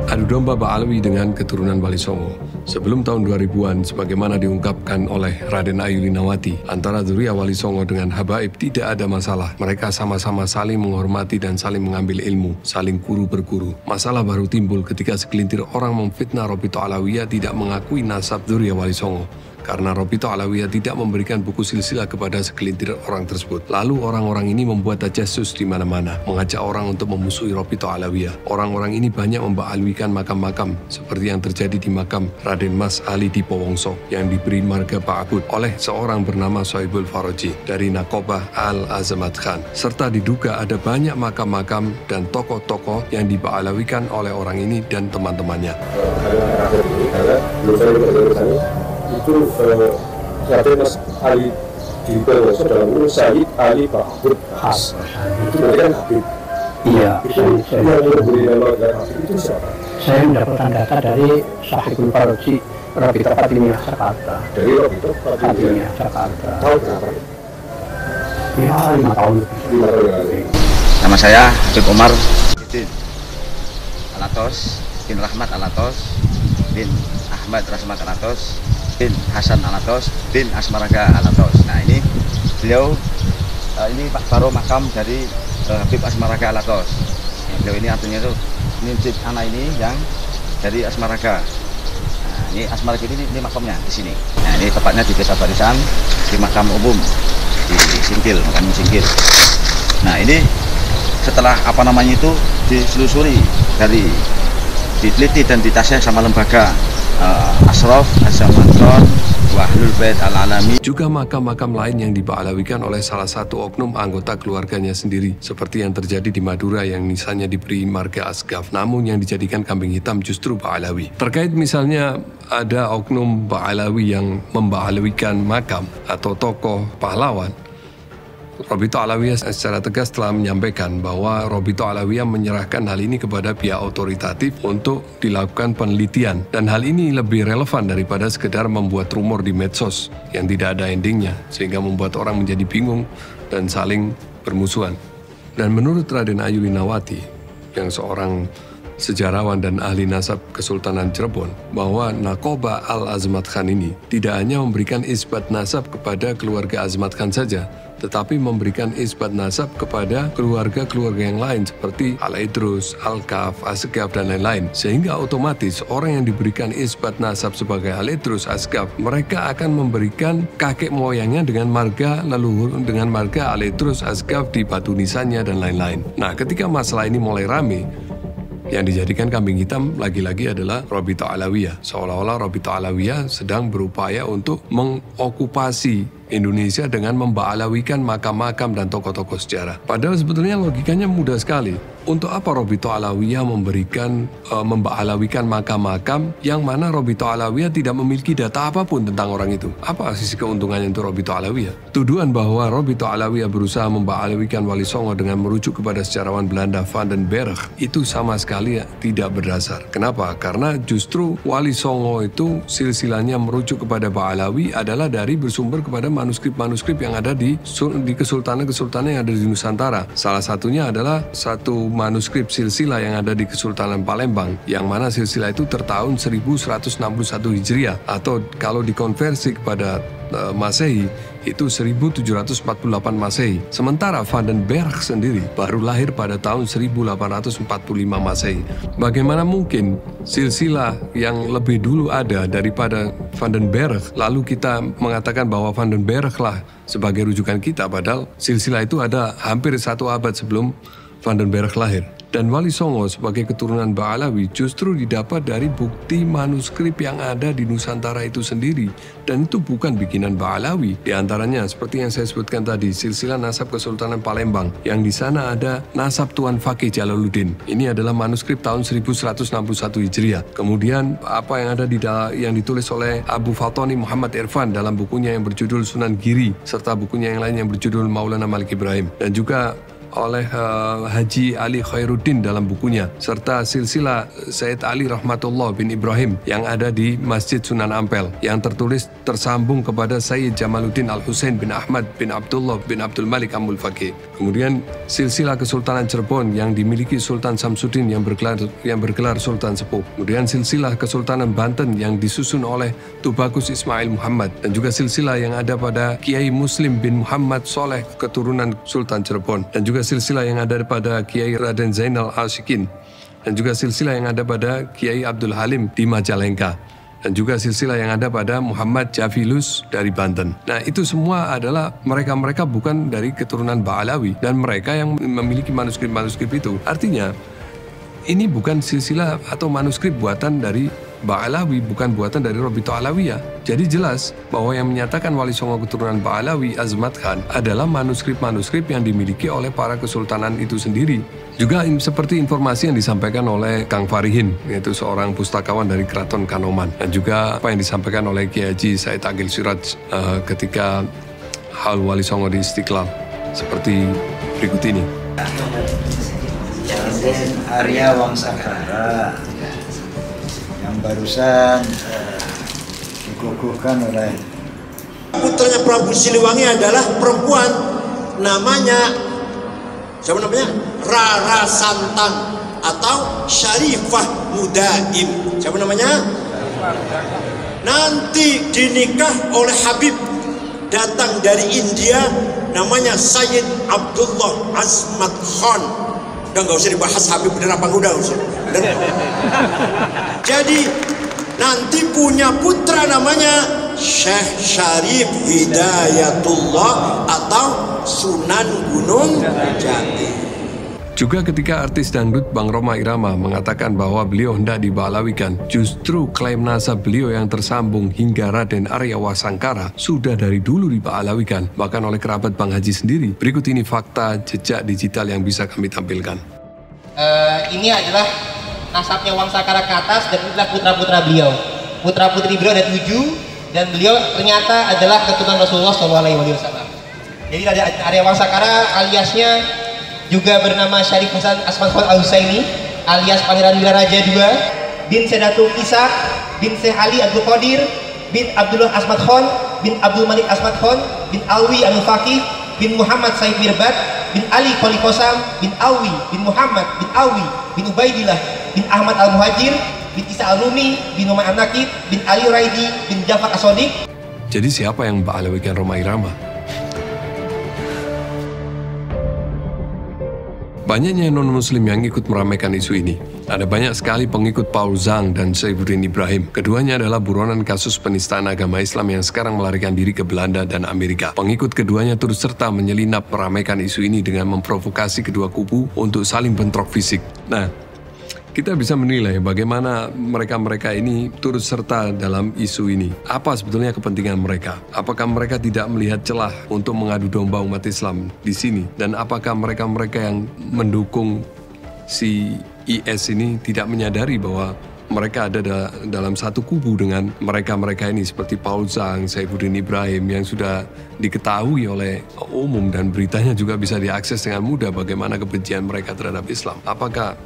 Adu domba Ba'alawi dengan keturunan Wali Songo. Sebelum tahun 2000-an, sebagaimana diungkapkan oleh Raden Ayu Linawati, antara dzurriyyah Wali Songo dengan habaib tidak ada masalah. Mereka sama-sama saling menghormati dan saling mengambil ilmu, saling guru berguru. Masalah baru timbul ketika segelintir orang memfitnah Robito Alawiyah tidak mengakui nasab dzurriyyah Wali Songo. Karena Robito Alawiyah tidak memberikan buku silsilah kepada segelintir orang tersebut. Lalu orang-orang ini membuat tajassus di mana-mana, mengajak orang untuk memusuhi Robito Alawiyah. Orang-orang ini banyak memba'alwikan makam-makam, seperti yang terjadi di makam Raden Mas Ali di Powongso, yang diberi marga Ba'abud oleh seorang bernama Sohibul Faraji dari Nakobah Al-Azamat Khan. Serta diduga ada banyak makam-makam dan tokoh-tokoh yang diba'alwikan oleh orang ini dan teman-temannya. Itu Raden Mas Ali di Powongso dalam urus Sayyid Ali Ba'abud Khas. Itu berarti kan Habib. Iya. Yang memberi nama Gerakan itu siapa? Saya mendapatkan data dari Sahibul Faroji Rabita Fatimiyah Jakarta. Dari Rabita Fatimiyah Jakarta. Tahun berapa? Ya 5 tahun. 5 tahun yang lalu. Nama saya Habib Omar bin Alatos bin Rahmat Alatos bin Ahmad Rasmat Alatos bin Hasan Alatos bin Asmaraga Alatos. Nah ini beliau ini Pak Baro makam dari Habib Asmaraga Alatos. Beliau ini artinya itu nincip anak ini yang dari Asmaraga. Nah, ini Asmaraga ini makamnya di sini. Nah ini tepatnya di Desa Barisan di makam umum di Singkil, makam Singkil. Nah ini setelah apa namanya itu diselusuri dari diteliti dan ditasih sama lembaga Ashraf Azamatron Wahlul Bait Al-Alami. Juga makam-makam lain yang diba'alawikan oleh salah satu oknum anggota keluarganya sendiri, seperti yang terjadi di Madura yang misalnya diberi marga Asgaf, namun yang dijadikan kambing hitam justru Ba'alawi. Terkait misalnya ada oknum Ba'alawi yang memba'alawikan makam atau tokoh pahlawan, Rabita Alawiyah secara tegas telah menyampaikan bahwa Rabita Alawiyah menyerahkan hal ini kepada pihak otoritatif untuk dilakukan penelitian, dan hal ini lebih relevan daripada sekedar membuat rumor di medsos yang tidak ada endingnya sehingga membuat orang menjadi bingung dan saling bermusuhan. Dan menurut Raden Ayuli Nawati yang seorang sejarawan dan ahli nasab Kesultanan Cirebon, bahwa Nakoba Al-Azmat Khan ini tidak hanya memberikan isbat nasab kepada keluarga Azmat Khan saja, tetapi memberikan isbat nasab kepada keluarga-keluarga yang lain seperti Al-Idrus, Al-Kaf, Asgaf, dan lain-lain. Sehingga otomatis orang yang diberikan isbat nasab sebagai Al-Idrus, Asgaf, mereka akan memberikan kakek moyangnya dengan marga leluhur, dengan marga Al-Idrus, Asgaf di batu nisannya dan lain-lain. Nah, ketika masalah ini mulai rame, yang dijadikan kambing hitam lagi-lagi adalah Rabita Alawiyah. Seolah-olah Rabita Alawiyah sedang berupaya untuk mengokupasi Indonesia dengan memba'alawikan makam-makam dan tokoh-tokoh sejarah. Padahal sebetulnya logikanya mudah sekali. Untuk apa Rabita Alawiyah memba'alawikan makam-makam yang mana Rabita Alawiyah tidak memiliki data apapun tentang orang itu? Apa sisi keuntungannya untuk Rabita Alawiyah? Tuduhan bahwa Rabita Alawiyah berusaha memba'alawikan Wali Songo dengan merujuk kepada sejarawan Belanda Van den Berg itu sama sekali tidak berdasar. Kenapa? Karena justru Wali Songo itu silsilahnya merujuk kepada Ba'alawi adalah dari bersumber kepada manuskrip-manuskrip yang ada di kesultanan-kesultanan yang ada di Nusantara. Salah satunya adalah satu manuskrip silsilah yang ada di Kesultanan Palembang, yang mana silsilah itu tertahun 1161 Hijriah, atau kalau dikonversi kepada Masehi itu 1748 Masehi. Sementara Van den Berg sendiri baru lahir pada tahun 1845 Masehi. Bagaimana mungkin silsilah yang lebih dulu ada daripada Van den Berg, lalu kita mengatakan bahwa Van den Berg lah sebagai rujukan kita, padahal silsilah itu ada hampir 1 abad sebelum Van den Berg lahir. Dan Wali Songo sebagai keturunan Ba'alawi justru didapat dari bukti manuskrip yang ada di Nusantara itu sendiri, dan itu bukan bikinan Ba'alawi. Di antaranya seperti yang saya sebutkan tadi, silsilah nasab Kesultanan Palembang, yang di sana ada nasab Tuan Fakih Jalaluddin. Ini adalah manuskrip tahun 1161 Hijriah. Kemudian apa yang ada yang ditulis oleh Abu Fatoni Muhammad Irfan dalam bukunya yang berjudul Sunan Giri, serta bukunya yang lain yang berjudul Maulana Malik Ibrahim, dan juga oleh Haji Ali Khairuddin dalam bukunya, serta silsilah Sayyid Ali Rahmatullah bin Ibrahim yang ada di Masjid Sunan Ampel, yang tertulis tersambung kepada Sayyid Jamaluddin Al-Husain bin Ahmad bin Abdullah bin Abdul Malik Amul Fakih. Kemudian silsilah Kesultanan Cirebon yang dimiliki Sultan Samsuddin yang bergelar Sultan Sepuh. Kemudian silsilah Kesultanan Banten yang disusun oleh Tubagus Ismail Muhammad, dan juga silsilah yang ada pada Kiai Muslim bin Muhammad Soleh keturunan Sultan Cirebon, dan juga silsilah yang ada pada Kiai Raden Zainal Ashikin, dan juga silsilah yang ada pada Kiai Abdul Halim di Majalengka, dan juga silsilah yang ada pada Muhammad Jafilus dari Banten. Nah, itu semua adalah mereka-mereka bukan dari keturunan Ba'alawi, dan mereka yang memiliki manuskrip-manuskrip itu. Artinya, ini bukan silsilah atau manuskrip buatan dari Ba'alawi, bukan buatan dari Rabita Alawiyah. Jadi jelas bahwa yang menyatakan Wali Songo keturunan Ba'alawi Azmat Khan adalah manuskrip-manuskrip yang dimiliki oleh para kesultanan itu sendiri. Juga seperti informasi yang disampaikan oleh Kang Farihin, yaitu seorang pustakawan dari Keraton Kanoman, dan juga apa yang disampaikan oleh Kiai Haji Said Agil Siraj ketika Haul Wali Songo di Istiqlal, seperti berikut ini. Raden Arya Wangsakara yang barusan dikukuhkan oleh putranya Prabu Siliwangi adalah perempuan, namanya siapa namanya? Rara Santang atau Syarifah Mudaim. Siapa namanya? Nanti dinikah oleh Habib datang dari India, namanya Sayyid Abdullah Azmat Khan. Udah nggak usah dibahas Habib bener apa udah usah. Jadi nanti punya putra namanya Syekh Syarif Hidayatullah atau Sunan Gunung Jati. Juga ketika artis dangdut Bang Rhoma Irama mengatakan bahwa beliau hendak dibalawikan, justru klaim nasab beliau yang tersambung hingga Raden Arya Wasangkara sudah dari dulu dibalawikan, bahkan oleh kerabat Bang Haji sendiri. Berikut ini fakta jejak digital yang bisa kami tampilkan. Ini adalah nasabnya Wangsakara ke atas dan inilah putra-putra beliau. Putra-putri beliau ada 7 dan beliau ternyata adalah keturunan Rasulullah SAW. Jadi Raden Arya Wangsakara aliasnya juga bernama Syarif Hasan Asmat Khan Al-Husaini alias Pangeran Wiraraja II bin Sedatul Isa bin Syekh Ali Abdul Qadir bin Abdullah Asmat Khan bin Abdul Malik Asmat Khan bin Alwi Al-Faqih bin Muhammad Said Mirbad bin Ali Kholi Qasam bin Alwi bin Muhammad bin Alwi bin Ubaidillah bin Ahmad Al-Muhajir bin Isa Al-Rumi bin Umar An-Nakib bin Ali Raidi bin Jafar As-Sadiq. Jadi siapa yang membalawikan Rhoma Irama? Banyaknya non-muslim yang ikut meramaikan isu ini. Ada banyak sekali pengikut Paul Zhang dan Saifuddin Ibrahim. Keduanya adalah buronan kasus penistaan agama Islam yang sekarang melarikan diri ke Belanda dan Amerika. Pengikut keduanya turut serta menyelinap meramaikan isu ini dengan memprovokasi kedua kubu untuk saling bentrok fisik. Nah, kita bisa menilai bagaimana mereka-mereka ini turut serta dalam isu ini. Apa sebetulnya kepentingan mereka? Apakah mereka tidak melihat celah untuk mengadu domba umat Islam di sini? Dan apakah mereka-mereka yang mendukung si IS ini tidak menyadari bahwa mereka ada dalam satu kubu dengan mereka-mereka ini seperti Paul Zhang, Saifuddin Ibrahim yang sudah diketahui oleh umum dan beritanya juga bisa diakses dengan mudah bagaimana kebencian mereka terhadap Islam. Apakah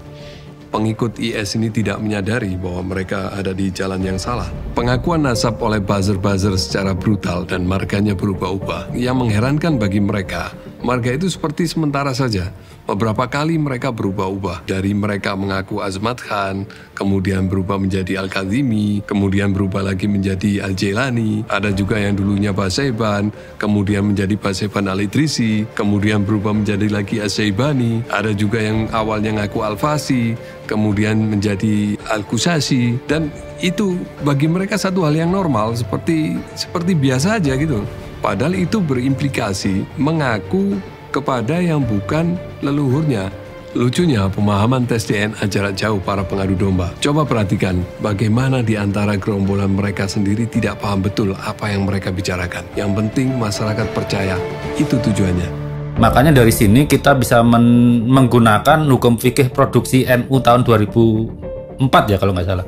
pengikut IS ini tidak menyadari bahwa mereka ada di jalan yang salah? Pengakuan nasab oleh buzzer-buzzer secara brutal dan marganya berubah-ubah. Yang mengherankan bagi mereka, marga itu seperti sementara saja. Beberapa kali mereka berubah-ubah. Dari mereka mengaku Azmat Khan, kemudian berubah menjadi Al-Kazimi, kemudian berubah lagi menjadi Al-Jailani. Ada juga yang dulunya Basaiban, kemudian menjadi Basaiban Al-Idrisi, kemudian berubah menjadi lagi As-Saibani. Ada juga yang awalnya ngaku Al-Fasi, kemudian menjadi Al-Kusasi. Dan itu bagi mereka satu hal yang normal, seperti biasa aja gitu. Padahal itu berimplikasi mengaku kepada yang bukan leluhurnya. Lucunya pemahaman tes DNA jarak jauh para pengadu domba. Coba perhatikan bagaimana di antara gerombolan mereka sendiri tidak paham betul apa yang mereka bicarakan. Yang penting masyarakat percaya, itu tujuannya. Makanya dari sini kita bisa menggunakan hukum fikih produksi NU tahun 2004 ya kalau nggak salah.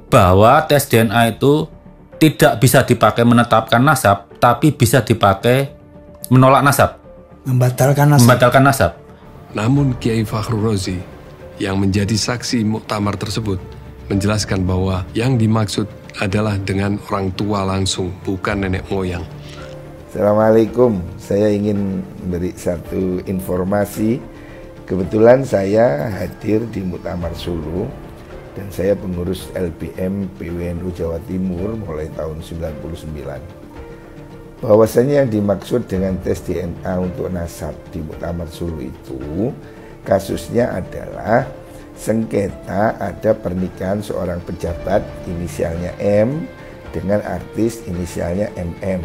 Bahwa tes DNA itu tidak bisa dipakai menetapkan nasab, tapi bisa dipakai menolak nasab. Membatalkan nasab. Namun Kiai Fakhrul Razi yang menjadi saksi muktamar tersebut menjelaskan bahwa yang dimaksud adalah dengan orang tua langsung, bukan nenek moyang. Assalamualaikum, saya ingin beri satu informasi. Kebetulan saya hadir di Muktamar Solo dan saya pengurus LBM PWNU Jawa Timur mulai tahun 99. Bahwasanya yang dimaksud dengan tes DNA untuk nasab di Muktamar Solo itu kasusnya adalah sengketa ada pernikahan seorang pejabat inisialnya M dengan artis inisialnya MM.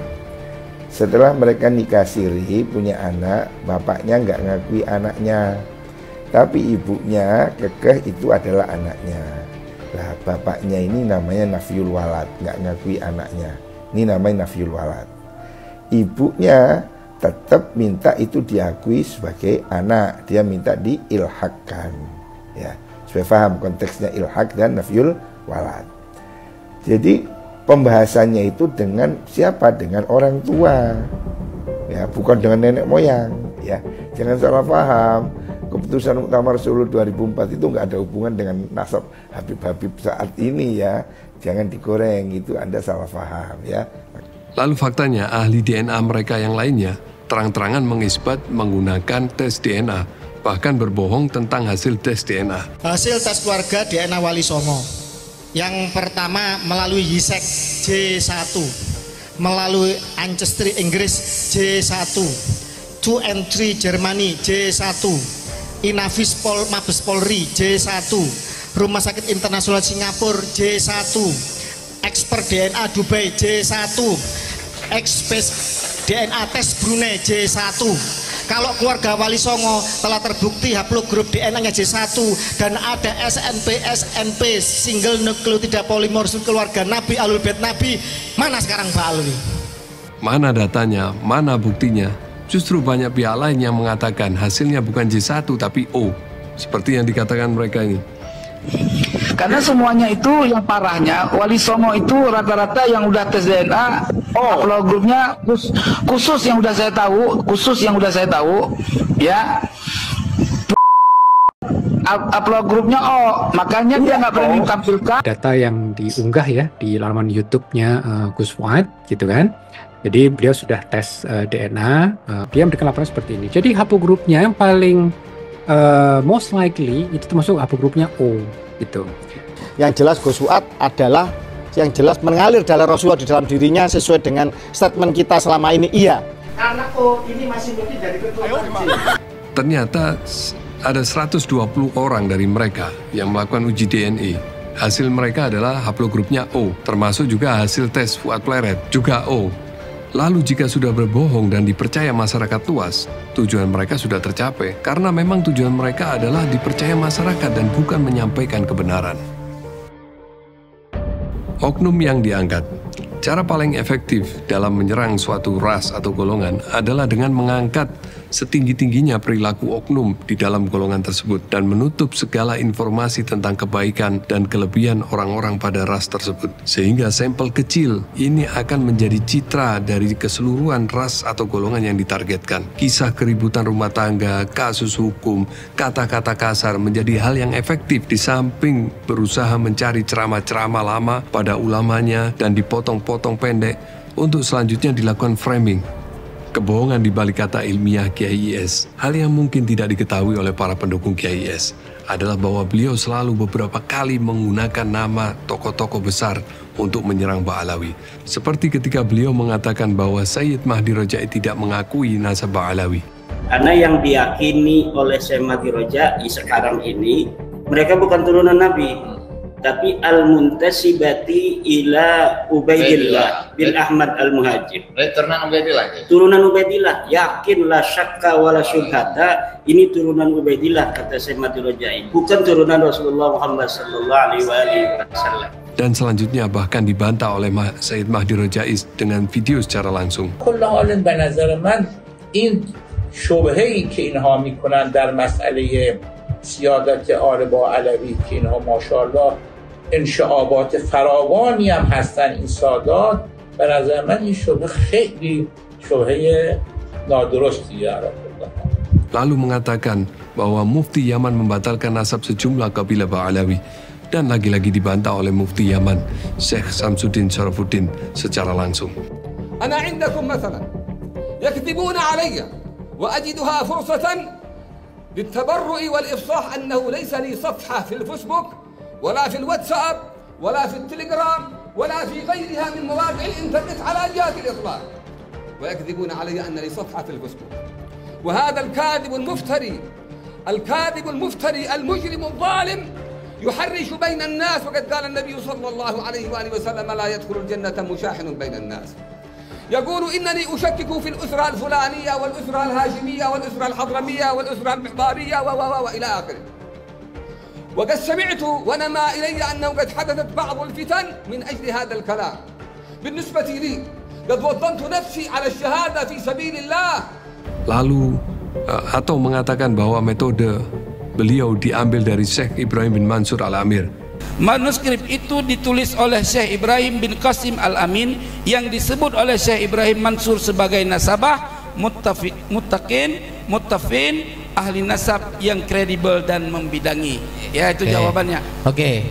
Setelah mereka nikah siri punya anak, bapaknya nggak ngakui anaknya, tapi ibunya kekeh itu adalah anaknya. Nah, bapaknya ini namanya Nafiyul Walad, nggak ngakui anaknya. Ini namanya Nafiyul Walad. Ibunya tetap minta itu diakui sebagai anak, dia minta diilhakkan, ya supaya paham konteksnya ilhak dan nafyul walad. Jadi pembahasannya itu dengan siapa? Dengan orang tua, ya bukan dengan nenek moyang, ya jangan salah paham. keputusan Muktamar Solo 2004 itu nggak ada hubungan dengan nasab Habib-Habib saat ini ya. Jangan digoreng, itu Anda salah paham ya. Lalu faktanya ahli DNA mereka yang lainnya terang-terangan mengisbat menggunakan tes DNA, bahkan berbohong tentang hasil tes DNA. Hasil tes keluarga DNA Wali Songo. Yang pertama melalui YISEK J1, melalui Ancestry Inggris J1, 2 and 3 Jermani J1, Inavis Mabes Polri J1, Rumah Sakit Internasional Singapura J1, Expert DNA Dubai J1, Expert DNA tes Brunei J1. Kalau keluarga Wali Songo telah terbukti haplogrup DNA-nya J1 dan ada SNP single nucleotida polimorfisme keluarga Nabi Ahlul Bait Nabi, mana sekarang Pak Alwi? Mana datanya, mana buktinya? Justru banyak pihak lain yang mengatakan hasilnya bukan J1 tapi O, seperti yang dikatakan mereka ini. Karena semuanya itu yang parahnya Wali Songo itu rata-rata yang udah tes DNA haplogrupnya khusus yang udah saya tahu ya haplogrupnya O, makanya dia nggak berani tampilkan data yang diunggah ya di laman YouTube-nya Gus Fuad gitu kan. Jadi beliau sudah tes DNA, dia memberikan laporan seperti ini. Jadi haplogrupnya yang paling most likely itu termasuk haplogrupnya O gitu. Yang jelas Gus Fuad adalah yang jelas mengalir darah Rasulullah di dalam dirinya sesuai dengan statement kita selama ini, iya. Karena O ini masih mungkin dari ketua. Ternyata ada 120 orang dari mereka yang melakukan uji DNA. Hasil mereka adalah haplogrupnya O, termasuk juga hasil tes Fuad Pleret, juga O. Lalu jika sudah berbohong dan dipercaya masyarakat luas, tujuan mereka sudah tercapai. Karena memang tujuan mereka adalah dipercaya masyarakat dan bukan menyampaikan kebenaran. Oknum yang diangkat. Cara paling efektif dalam menyerang suatu ras atau golongan adalah dengan mengangkat setinggi-tingginya perilaku oknum di dalam golongan tersebut dan menutup segala informasi tentang kebaikan dan kelebihan orang-orang pada ras tersebut. Sehingga sampel kecil ini akan menjadi citra dari keseluruhan ras atau golongan yang ditargetkan. Kisah keributan rumah tangga, kasus hukum, kata-kata kasar menjadi hal yang efektif di samping berusaha mencari ceramah-ceramah lama pada ulamanya dan dipotong-potong pendek untuk selanjutnya dilakukan framing. Kebohongan di balik kata ilmiah Kiai IS, hal yang mungkin tidak diketahui oleh para pendukung Kiai IS adalah bahwa beliau selalu beberapa kali menggunakan nama tokoh-tokoh besar untuk menyerang Ba'alawi. Seperti ketika beliau mengatakan bahwa Sayyid Mahdi Rojai tidak mengakui nasab Ba'alawi. Karena yang diyakini oleh Syekh Mahdi Rojai sekarang ini, mereka bukan turunan Nabi, tapi al-muntasibati ila Ubaidillah bin Ahmad al-Muhajir. Turunan Ubaidillah. Turunan Ubaidillah, yakin la syakka wala syubhata, ini turunan Ubaidillah kata Syekh Mahdi Rojai, bukan turunan Rasulullah Muhammad sallallahu alaihi wasallam. Dan selanjutnya bahkan dibantah oleh Sayyid Mahdi Rojai dengan video secara langsung. کل به نظر من این شبهه‌ای که اینها میکنن در مسئله سیادت آل باعلوی که اینها ماشاءالله انشعابات فراوانی هم هستن این سادات، به نظر من این شبهه خیلی شبهه نادرستیه. Lalu mengatakan bahwa Mufti Yaman membatalkan nasab sejumlah kabilah Ba'alawi dan lagi-lagi dibantah oleh Mufti Yaman Syekh Samsuddin Syarafuddin secara langsung. Ana indakum mathalan yakdhibuna alayya wa ajiduha fursatan للتبرؤ والإفصاح أنه ليس لي صفحة في الفيسبوك ولا في الواتساب ولا في التليجرام ولا في غيرها من مواقع الإنترنت على جهة الإطلاق، ويكذبون علي أن لي صفحة في الفيسبوك. وهذا الكاذب المفتري المجرم الظالم يحرش بين الناس، وقد قال النبي صلى الله عليه وآله وسلم لا يدخل الجنة مشاحن بين الناس. يقول إنني أشكك في الأسرة الفلانية والأسرة الهاشمية والأسرة الحضرمية والأسرة المحضارية وإلى آخره. وقد سمعت ونما إلي أنه قد حدثت بعض الفتن من أجل هذا الكلام. بالنسبة لي قد وطنت نفسي على الشهادة في سبيل الله. Lalu atau mengatakan bahwa metode beliau diambil dari Syekh Ibrahim bin Mansur Al-Amir. Manuskrip itu ditulis oleh Syekh Ibrahim bin Qasim Al-Amin yang disebut oleh Syekh Ibrahim Mansur sebagai nasabah, muttafin, ahli nasab yang kredibel dan membidangi. Ya, itu jawabannya. Oke.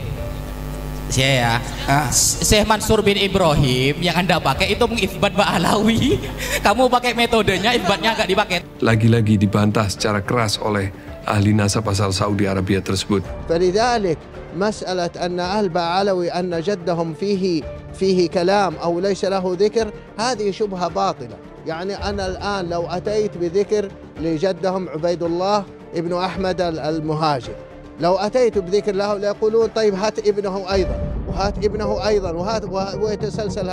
Saya Syekh Mansur bin Ibrahim yang Anda pakai itu mengisbat Ba'alawi. Kamu pakai metodenya, isbatnya agak dipakai. Lagi-lagi dibantah secara keras oleh ahli nasab asal Saudi Arabia tersebut. فلذلك مسألة أن أهل بعلوي أن جدهم فيه كلام أو ليس له ذكر هذه شبهة باطلة. يعني أنا الآن لو أتيت بذكر لجدهم عبيد الله ابن أحمد المهاجر، لو أتيت بذكر له ليقولون طيب هات ابنه أيضا وهات ابنه أيضا ويتسلسل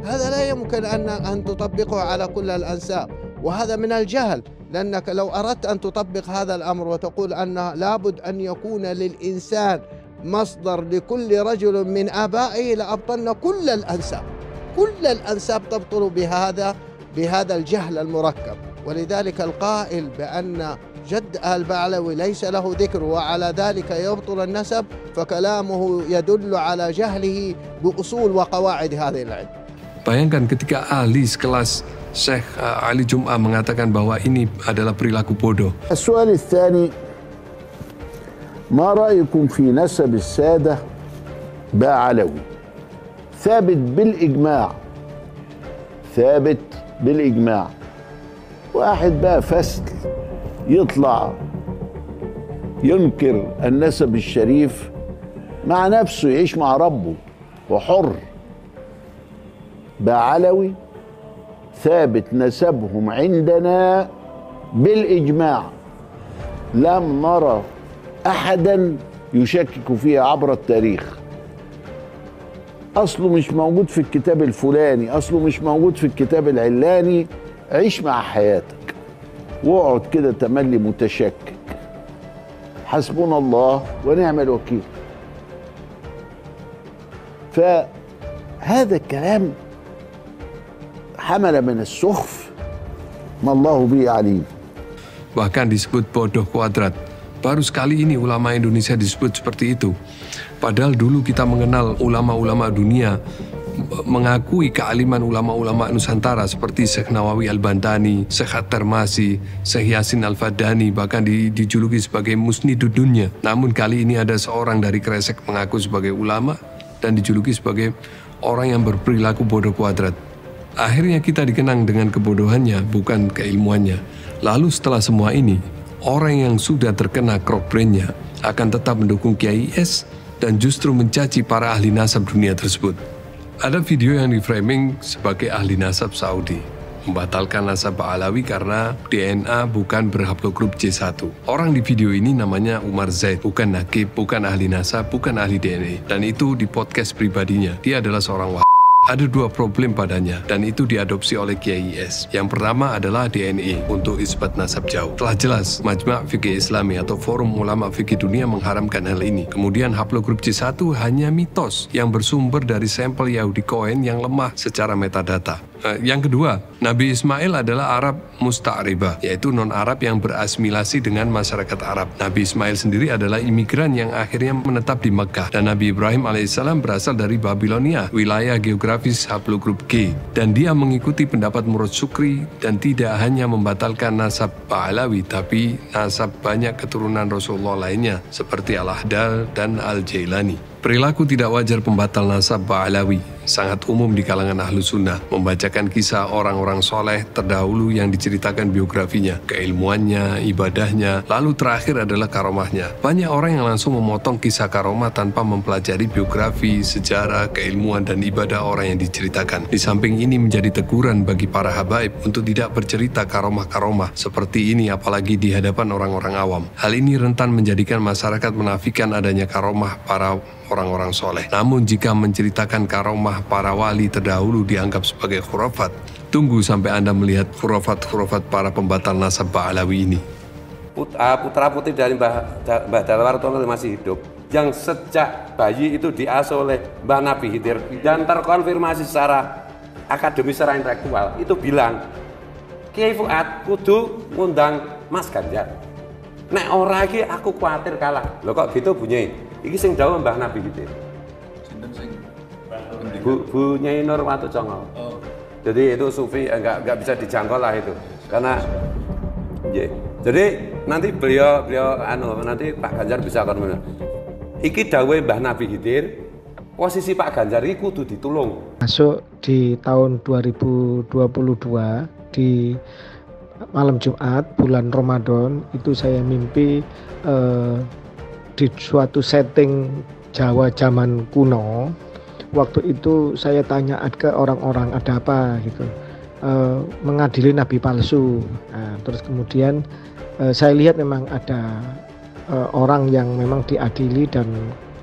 هذا لا يمكن أن تطبقه على كل الأنساب، وهذا من الجهل. لأنك لو أردت أن تطبق هذا الأمر وتقول أن لابد أن يكون للإنسان مصدر لكل رجل من آبائه لأبطلنا كل الأنساب تبطل بهذا الجهل المركب. ولذلك القائل بأن جد البعلوي ليس له ذكر وعلى ذلك يبطل النسب فكلامه يدل على جهله بأصول وقواعد هذه العلم. Bayangkan ketika ahli sekelas Syekh Ali Jum'ah mengatakan bahwa ini adalah perilaku bodoh. السؤال الثاني ما رأيكم في نسب السادة بعلوي ثابت بالإجماع واحد بقى فسق يطلع ينكر النسب الشريف مع نفسه يعيش مع ربه وحر. بعلوي ثابت نسبهم عندنا بالإجماع لم نرى أحدا يشكك فيها عبر التاريخ. أصله مش موجود في الكتاب الفلاني، أصله مش موجود في الكتاب العلاني. عيش مع حياتك واقعد كده تملي متشكك. حسبنا الله ونعم الوكيل. فهذا الكلام حمل من السخف ما الله به عليم. Bahkan disebut bodoh kuadrat. Baru sekali ini ulama Indonesia disebut seperti itu. Padahal dulu kita mengenal ulama-ulama dunia mengakui kealiman ulama-ulama Nusantara seperti Syekh Nawawi Al-Bantani, Syekh At-Tirmasi, Syekh Yasin Al-Fadani, bahkan dijuluki sebagai musnidud dunya. Namun kali ini ada seorang dari Kresek mengaku sebagai ulama dan dijuluki sebagai orang yang berperilaku bodoh kuadrat. Akhirnya kita dikenang dengan kebodohannya, bukan keilmuannya. Lalu setelah semua ini, orang yang sudah terkena crock brain-nya akan tetap mendukung KIS dan justru mencaci para ahli nasab dunia tersebut. Ada video yang diframing sebagai ahli nasab Saudi, membatalkan nasab Ba'alawi karena DNA bukan berhaplogrup J1. Orang di video ini namanya Umar Zaid, bukan nakib, bukan ahli nasab, bukan ahli DNA. Dan itu di podcast pribadinya, dia adalah seorang Ada dua problem padanya, dan itu diadopsi oleh KIS. Yang pertama adalah DNA untuk isbat nasab jauh. Telah jelas, Majma' Fikih Islami atau Forum Ulama Fikih Dunia mengharamkan hal ini. Kemudian haplogrup C1 hanya mitos yang bersumber dari sampel Yahudi Cohen yang lemah secara metadata. Yang kedua, Nabi Ismail adalah Arab Musta'ribah, yaitu non-Arab yang berasimilasi dengan masyarakat Arab. Nabi Ismail sendiri adalah imigran yang akhirnya menetap di Mekah. Dan Nabi Ibrahim alaihissalam berasal dari Babilonia, wilayah geografis haplogrup G. Dan dia mengikuti pendapat Murad Sukri dan tidak hanya membatalkan nasab Ba'alawi, tapi nasab banyak keturunan Rasulullah lainnya, seperti Al-Ahdal dan Al-Jailani. Perilaku tidak wajar pembatal nasab Ba'alawi sangat umum di kalangan ahlu sunnah, membacakan kisah orang-orang soleh terdahulu yang diceritakan biografinya, keilmuannya, ibadahnya, lalu terakhir adalah karomahnya. Banyak orang yang langsung memotong kisah karomah tanpa mempelajari biografi, sejarah, keilmuan, dan ibadah orang yang diceritakan. Di samping ini menjadi teguran bagi para habaib untuk tidak bercerita karomah-karomah seperti ini apalagi di hadapan orang-orang awam. Hal ini rentan menjadikan masyarakat menafikan adanya karomah para orang-orang soleh. Namun jika menceritakan karomah para wali terdahulu dianggap sebagai khurafat, tunggu sampai Anda melihat khurafat-khurafat para pembatal nasab Ba'alawi ini. Putra-putri dari Mbah Dalwartono masih hidup, yang sejak bayi itu diasuh oleh Mbah Nabi Khidir dan terkonfirmasi secara akademis, secara intelektual, itu bilang, Kiai Fuad kudu ngundang Mas Ganjar. Nek ora iki aku khawatir kalah. Loh kok gitu bunyi? Iki sing dawuh Mbah Nabi Khidir. Sinten sing Bu Nyai Nur Watu Congo. Oh. Jadi itu sufi enggak bisa dijangkau lah itu. Karena jadi nanti beliau nanti Pak Ganjar bisa akan iki dawuhe Mbah Nabi Khidir, posisi Pak Ganjar iki kudu ditulung. Masuk di tahun 2022 di malam Jumat bulan Ramadan itu saya mimpi di suatu setting Jawa zaman kuno. Waktu itu saya tanya ke orang-orang ada apa gitu, mengadili nabi palsu. Nah, terus kemudian saya lihat memang ada orang yang memang diadili dan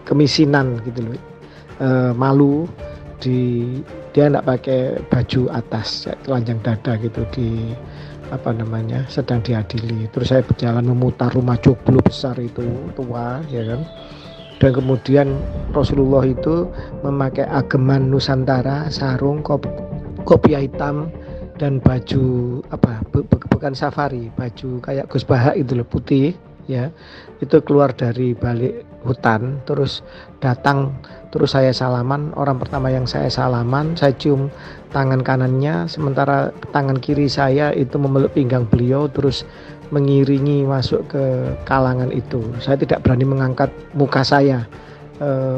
kemiskinan gitu loh, malu dia tidak pakai baju atas telanjang dada gitu di sedang diadili. Terus saya berjalan memutar rumah joglo besar itu tua ya kan, dan kemudian Rasulullah itu memakai ageman Nusantara, sarung, kopiah hitam dan baju bukan safari, baju kayak Gus Bahak itu loh, putih ya. Itu keluar dari balik hutan terus datang, terus saya salaman. Orang pertama yang saya salaman, saya cium tangan kanannya, sementara tangan kiri saya itu memeluk pinggang beliau terus mengiringi masuk ke kalangan itu. Saya tidak berani mengangkat muka saya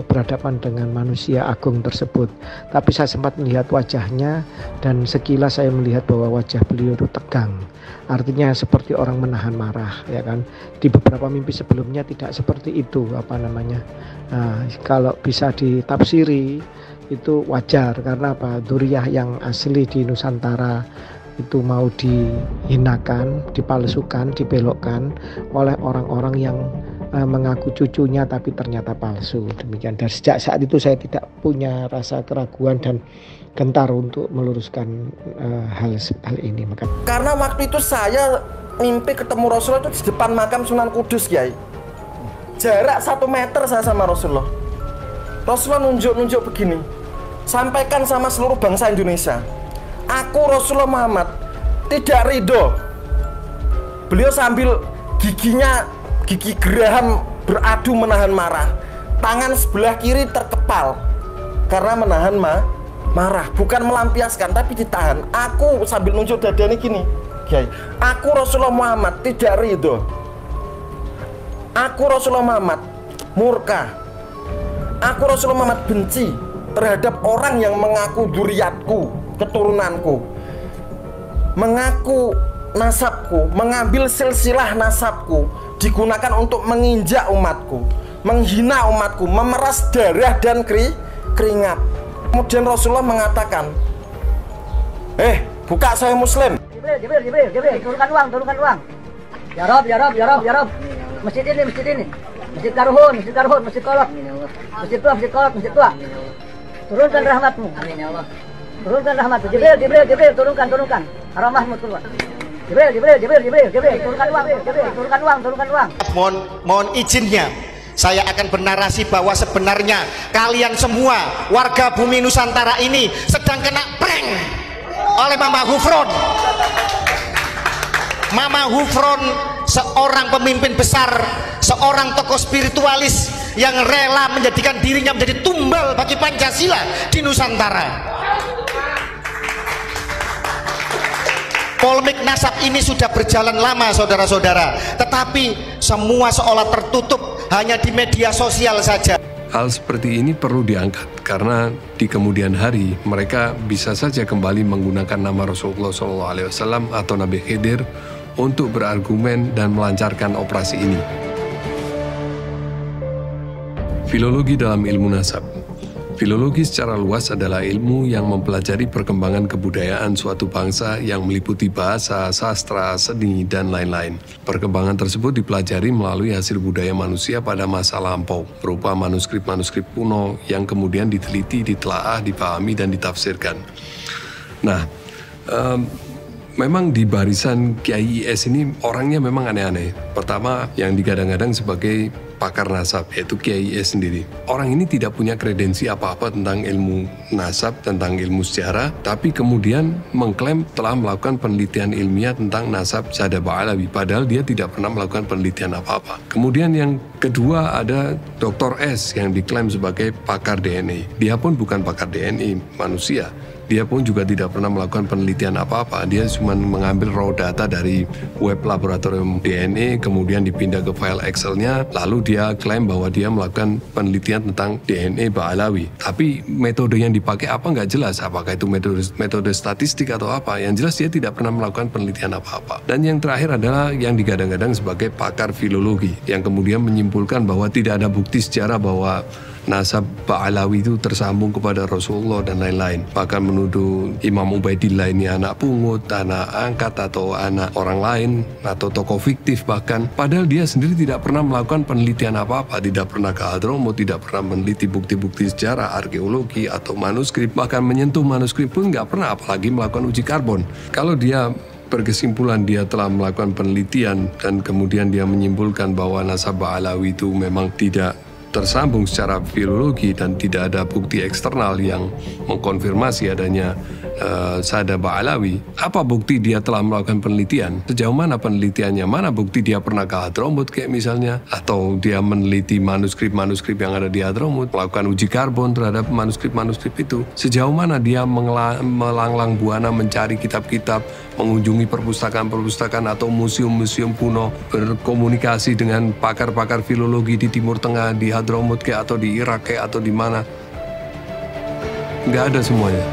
berhadapan dengan manusia agung tersebut, tapi saya sempat melihat wajahnya dan sekilas saya melihat bahwa wajah beliau itu tegang, artinya seperti orang menahan marah ya kan. Di beberapa mimpi sebelumnya tidak seperti itu Nah, kalau bisa ditafsiri itu wajar, karena apa, dzurriyyah yang asli di Nusantara itu mau dihinakan, dipalsukan, dibelokkan oleh orang-orang yang mengaku cucunya tapi ternyata palsu. Demikian. Dan sejak saat itu saya tidak punya rasa keraguan dan gentar untuk meluruskan hal ini. Karena waktu itu saya mimpi ketemu Rasulullah itu di depan makam Sunan Kudus, Kiai. Jarak 1 meter saya sama Rasulullah. Rasulullah nunjuk-nunjuk begini, sampaikan sama seluruh bangsa Indonesia, aku Rasulullah Muhammad tidak ridho. Beliau sambil gigi geraham beradu menahan marah. Tangan sebelah kiri terkepal karena menahan marah, bukan melampiaskan tapi ditahan. Aku sambil nunjuk dadanya gini, Kiai, aku Rasulullah Muhammad tidak ridho. Aku Rasulullah Muhammad murka. Aku Rasulullah Muhammad benci terhadap orang yang mengaku dzurriyyatku, keturunanku, mengaku nasabku, mengambil silsilah nasabku, digunakan untuk menginjak umatku, menghina umatku, memeras darah dan keringat. Kemudian Rasulullah mengatakan, buka Sahih Muslim. Jibril, turunkan uang. Ya Rob. Masjid ini. Masjid Karuhun, Masjid Kolok. Masjid tua. Turunkan rahmatmu. Amin ya Allah. Turunkan rahmatmu. Jibril, turunkan. Rahmatmu turun. Jibril, turunkan uang. Mohon izinnya, saya akan bernarasi bahwa sebenarnya kalian semua warga bumi Nusantara ini sedang kena prank oleh Mama Hufron. Mama Hufron seorang pemimpin besar, seorang tokoh spiritualis yang rela menjadikan dirinya menjadi tumbal bagi Pancasila di Nusantara. Polemik nasab ini sudah berjalan lama saudara-saudara, tetapi semua seolah tertutup hanya di media sosial saja. Hal seperti ini perlu diangkat karena di kemudian hari mereka bisa saja kembali menggunakan nama Rasulullah SAW atau Nabi Khidir untuk berargumen dan melancarkan operasi ini. Filologi dalam ilmu nasab. Filologi secara luas adalah ilmu yang mempelajari perkembangan kebudayaan suatu bangsa yang meliputi bahasa, sastra, seni, dan lain-lain. Perkembangan tersebut dipelajari melalui hasil budaya manusia pada masa lampau, berupa manuskrip-manuskrip kuno yang kemudian diteliti, ditelaah, dipahami, dan ditafsirkan. Nah, memang di barisan Kiai IS ini orangnya memang aneh-aneh. Pertama, yang digadang-gadang sebagai pakar nasab, yaitu Kiai IS sendiri. Orang ini tidak punya kredensi apa-apa tentang ilmu nasab, tentang ilmu sejarah, tapi kemudian mengklaim telah melakukan penelitian ilmiah tentang nasab Syahda Ba'alawi, padahal dia tidak pernah melakukan penelitian apa-apa. Kemudian yang kedua ada Dr. S yang diklaim sebagai pakar DNA. Dia pun bukan pakar DNA manusia, Dia pun juga tidak pernah melakukan penelitian apa-apa. Dia cuma mengambil raw data dari web laboratorium DNA, kemudian dipindah ke file Excel-nya, lalu dia klaim bahwa dia melakukan penelitian tentang DNA Ba'alawi. Tapi metode yang dipakai apa nggak jelas. Apakah itu metode statistik atau apa? Yang jelas dia tidak pernah melakukan penelitian apa-apa. Dan yang terakhir adalah yang digadang-gadang sebagai pakar filologi, yang kemudian menyimpulkan bahwa tidak ada bukti sejarah bahwa nasab Ba'alawi itu tersambung kepada Rasulullah dan lain-lain. Bahkan menuduh Imam Ubaidillah ini anak pungut, anak angkat atau anak orang lain, atau tokoh fiktif bahkan. Padahal dia sendiri tidak pernah melakukan penelitian apa-apa, tidak pernah ke Hadramut, tidak pernah meneliti bukti-bukti sejarah, arkeologi atau manuskrip, bahkan menyentuh manuskrip pun nggak pernah, apalagi melakukan uji karbon. Kalau dia berkesimpulan dia telah melakukan penelitian dan kemudian dia menyimpulkan bahwa nasab Ba'alawi itu memang tidak tersambung secara filologi dan tidak ada bukti eksternal yang mengkonfirmasi adanya Sada Ba'alawi. Apa bukti dia telah melakukan penelitian? Sejauh mana penelitiannya? Mana bukti dia pernah ke Hadramut kayak misalnya? Atau dia meneliti manuskrip-manuskrip yang ada di Hadramut, melakukan uji karbon terhadap manuskrip-manuskrip itu? Sejauh mana dia melanglang buana mencari kitab-kitab, mengunjungi perpustakaan-perpustakaan atau museum-museum kuno, berkomunikasi dengan pakar-pakar filologi di Timur Tengah, di Hadramut kayak atau di Irak kayak atau di mana? Nggak ada semuanya.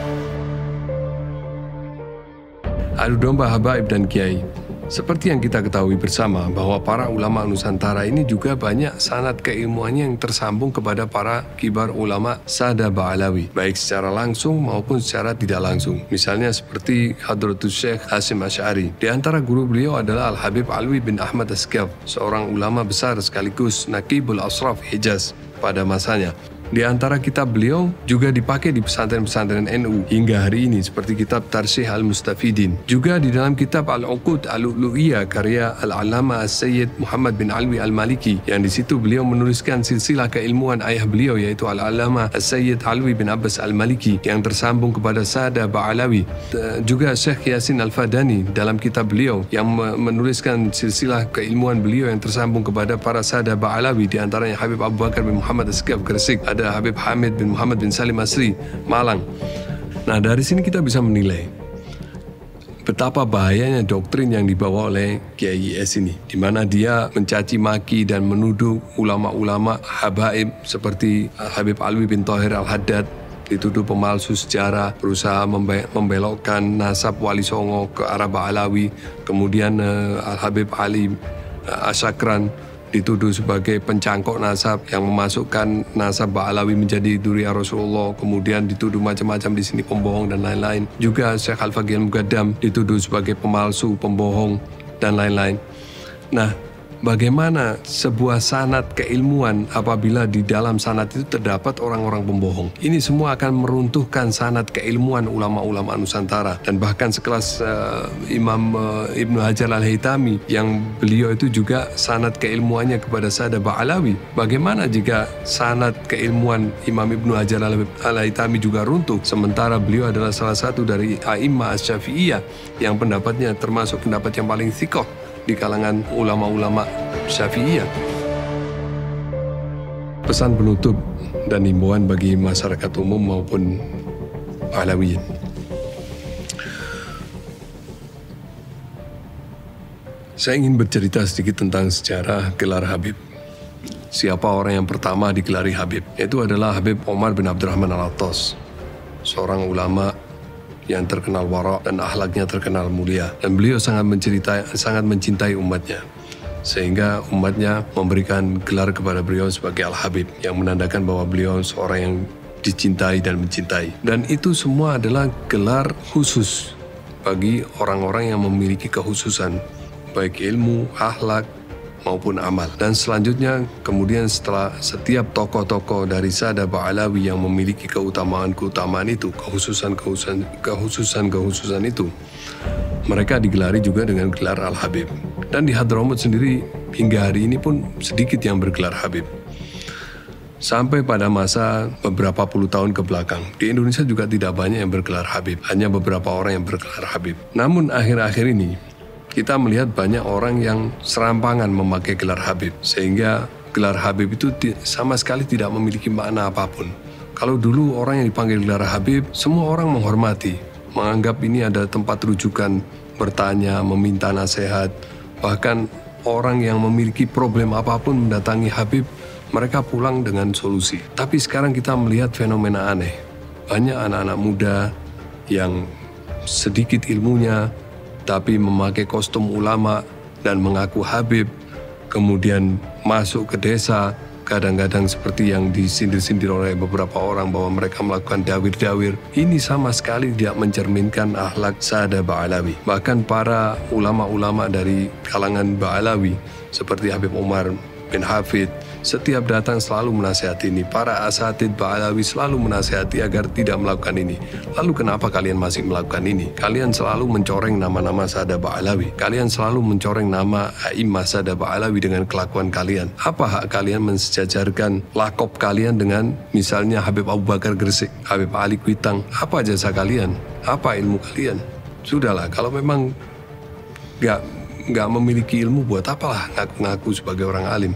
Adu domba habaib dan kiai. Seperti yang kita ketahui bersama bahwa para ulama Nusantara ini juga banyak sanad keilmuannya yang tersambung kepada para kibar ulama Sada Ba'alawi, baik secara langsung maupun secara tidak langsung. Misalnya seperti Hadratus Syekh Hasim Asy'ari. Di antara guru beliau adalah Al-Habib Alwi bin Ahmad Asqaf, seorang ulama besar sekaligus Naqibul Ashraf Hijaz pada masanya. Di antara kitab beliau juga dipakai di pesantren-pesantren NU hingga hari ini, seperti kitab Tarsyih Al-Mustafidin. Juga di dalam kitab Al-Uqud Al-Lu'lu'iyah karya Al-Alama As-Sayyid Muhammad bin Alwi Al-Maliki, yang di situ beliau menuliskan silsilah keilmuan ayah beliau yaitu Al-Alama As-Sayyid Alwi bin Abbas Al-Maliki yang tersambung kepada Sada Ba'alawi. Juga Syekh Yasin Al-Fadani dalam kitab beliau yang menuliskan silsilah keilmuan beliau yang tersambung kepada para Sada Ba'alawi, di antaranya Habib Abu Bakar bin Muhammad Asqaf Gresik, ada Habib Hamid bin Muhammad bin Salim Asri, Malang. Nah, dari sini kita bisa menilai betapa bahayanya doktrin yang dibawa oleh Kiai IS ini, di mana dia mencaci maki dan menuduh ulama-ulama habaib seperti Habib Alwi bin Thahir Al-Haddad, dituduh pemalsu sejarah, berusaha membelokkan nasab Wali Songo ke arah Ba'alawi. Kemudian Al-Habib Ali Asyakran dituduh sebagai pencangkok nasab yang memasukkan nasab Ba'alawi menjadi Dzurriyyah Rasulullah, kemudian dituduh macam-macam di sini, pembohong dan lain-lain. Juga Syekh Al-Faqih Al-Muqaddam dituduh sebagai pemalsu, pembohong dan lain-lain. Nah, bagaimana sebuah sanad keilmuan apabila di dalam sanad itu terdapat orang-orang pembohong? Ini semua akan meruntuhkan sanad keilmuan ulama-ulama Nusantara. Dan bahkan sekelas Imam Ibnu Hajar Al-Haytami, yang beliau itu juga sanad keilmuannya kepada Sada Ba'alawi. Bagaimana jika sanad keilmuan Imam Ibnu Hajar Al-Haytami juga runtuh, sementara beliau adalah salah satu dari A'immah Asy-Syafi'iyah yang pendapatnya termasuk pendapat yang paling thiqah di kalangan ulama-ulama Syafi'iyah. Pesan penutup dan himbauan bagi masyarakat umum maupun Alawiyin. Saya ingin bercerita sedikit tentang sejarah gelar Habib. Siapa orang yang pertama digelari Habib? Itu adalah Habib Omar bin Abdurrahman Al-Attas, seorang ulama yang terkenal wara dan akhlaknya terkenal mulia, dan beliau sangat mencintai umatnya, sehingga umatnya memberikan gelar kepada beliau sebagai Al-Habib, yang menandakan bahwa beliau seorang yang dicintai dan mencintai. Dan itu semua adalah gelar khusus bagi orang-orang yang memiliki kekhususan baik ilmu, akhlak maupun amal. Dan selanjutnya kemudian setelah setiap tokoh-tokoh dari Sada Ba'alawi yang memiliki keutamaan-keutamaan itu, kekhususan itu, mereka digelari juga dengan gelar Al-Habib. Dan di Hadramut sendiri hingga hari ini pun sedikit yang bergelar Habib. Sampai pada masa beberapa puluh tahun ke belakang, di Indonesia juga tidak banyak yang bergelar Habib, hanya beberapa orang yang bergelar Habib. Namun akhir-akhir ini kita melihat banyak orang yang serampangan memakai gelar Habib, sehingga gelar Habib itu sama sekali tidak memiliki makna apapun. Kalau dulu orang yang dipanggil gelar Habib, semua orang menghormati, menganggap ini ada tempat rujukan, bertanya, meminta nasihat. Bahkan orang yang memiliki problem apapun mendatangi Habib, mereka pulang dengan solusi. Tapi sekarang kita melihat fenomena aneh. Banyak anak-anak muda yang sedikit ilmunya, tapi memakai kostum ulama dan mengaku Habib, kemudian masuk ke desa, kadang-kadang seperti yang disindir-sindir oleh beberapa orang bahwa mereka melakukan dawir-dawir. Ini sama sekali tidak mencerminkan akhlak Sahadat Ba'alawi. Bahkan para ulama-ulama dari kalangan Ba'alawi seperti Habib Umar bin Hafid setiap datang selalu menasihati ini. Para asatid Ba'alawi selalu menasihati agar tidak melakukan ini. Lalu kenapa kalian masih melakukan ini? Kalian selalu mencoreng nama-nama Sahadat Ba'alawi. Kalian selalu mencoreng nama A'immah Sahadat Ba'alawi dengan kelakuan kalian. Apa hak kalian mensejajarkan lakop kalian dengan misalnya Habib Abu Bakar Gresik, Habib Ali Kuitang? Apa jasa kalian? Apa ilmu kalian? Sudahlah, kalau memang nggak memiliki ilmu, buat apalah ngaku-ngaku sebagai orang alim?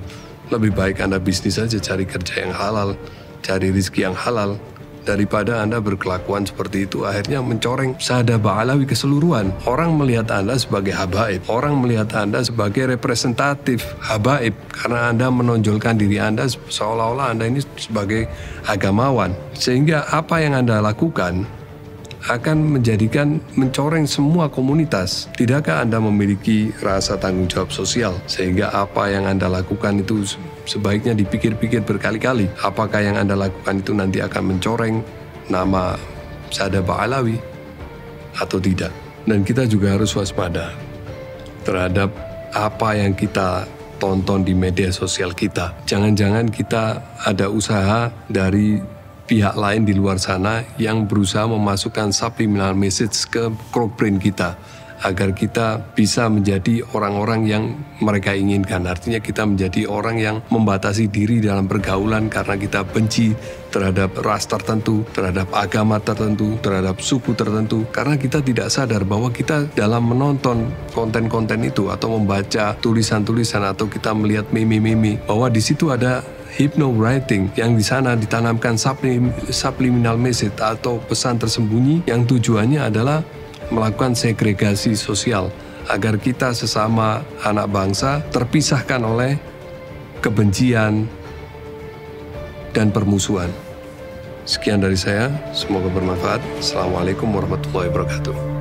Lebih baik Anda bisnis saja, cari kerja yang halal, cari rezeki yang halal, daripada Anda berkelakuan seperti itu akhirnya mencoreng Sahadat Ba'alawi keseluruhan. Orang melihat Anda sebagai habaib, orang melihat Anda sebagai representatif habaib karena Anda menonjolkan diri Anda seolah-olah Anda ini sebagai agamawan. Sehingga apa yang Anda lakukan akan mencoreng semua komunitas. Tidakkah Anda memiliki rasa tanggung jawab sosial? Sehingga apa yang Anda lakukan itu sebaiknya dipikir-pikir berkali-kali. Apakah yang Anda lakukan itu nanti akan mencoreng nama Sahadat Ba'alawi atau tidak? Dan kita juga harus waspada terhadap apa yang kita tonton di media sosial kita. Jangan-jangan kita ada usaha dari pihak lain di luar sana yang berusaha memasukkan subliminal message ke brain kita agar kita bisa menjadi orang-orang yang mereka inginkan. Artinya kita menjadi orang yang membatasi diri dalam pergaulan karena kita benci terhadap ras tertentu, terhadap agama tertentu, terhadap suku tertentu. Karena kita tidak sadar bahwa kita dalam menonton konten-konten itu atau membaca tulisan-tulisan atau kita melihat meme-meme, bahwa di situ ada hypnowriting yang di sana ditanamkan subliminal message atau pesan tersembunyi yang tujuannya adalah melakukan segregasi sosial agar kita sesama anak bangsa terpisahkan oleh kebencian dan permusuhan. Sekian dari saya, semoga bermanfaat. Assalamualaikum warahmatullahi wabarakatuh.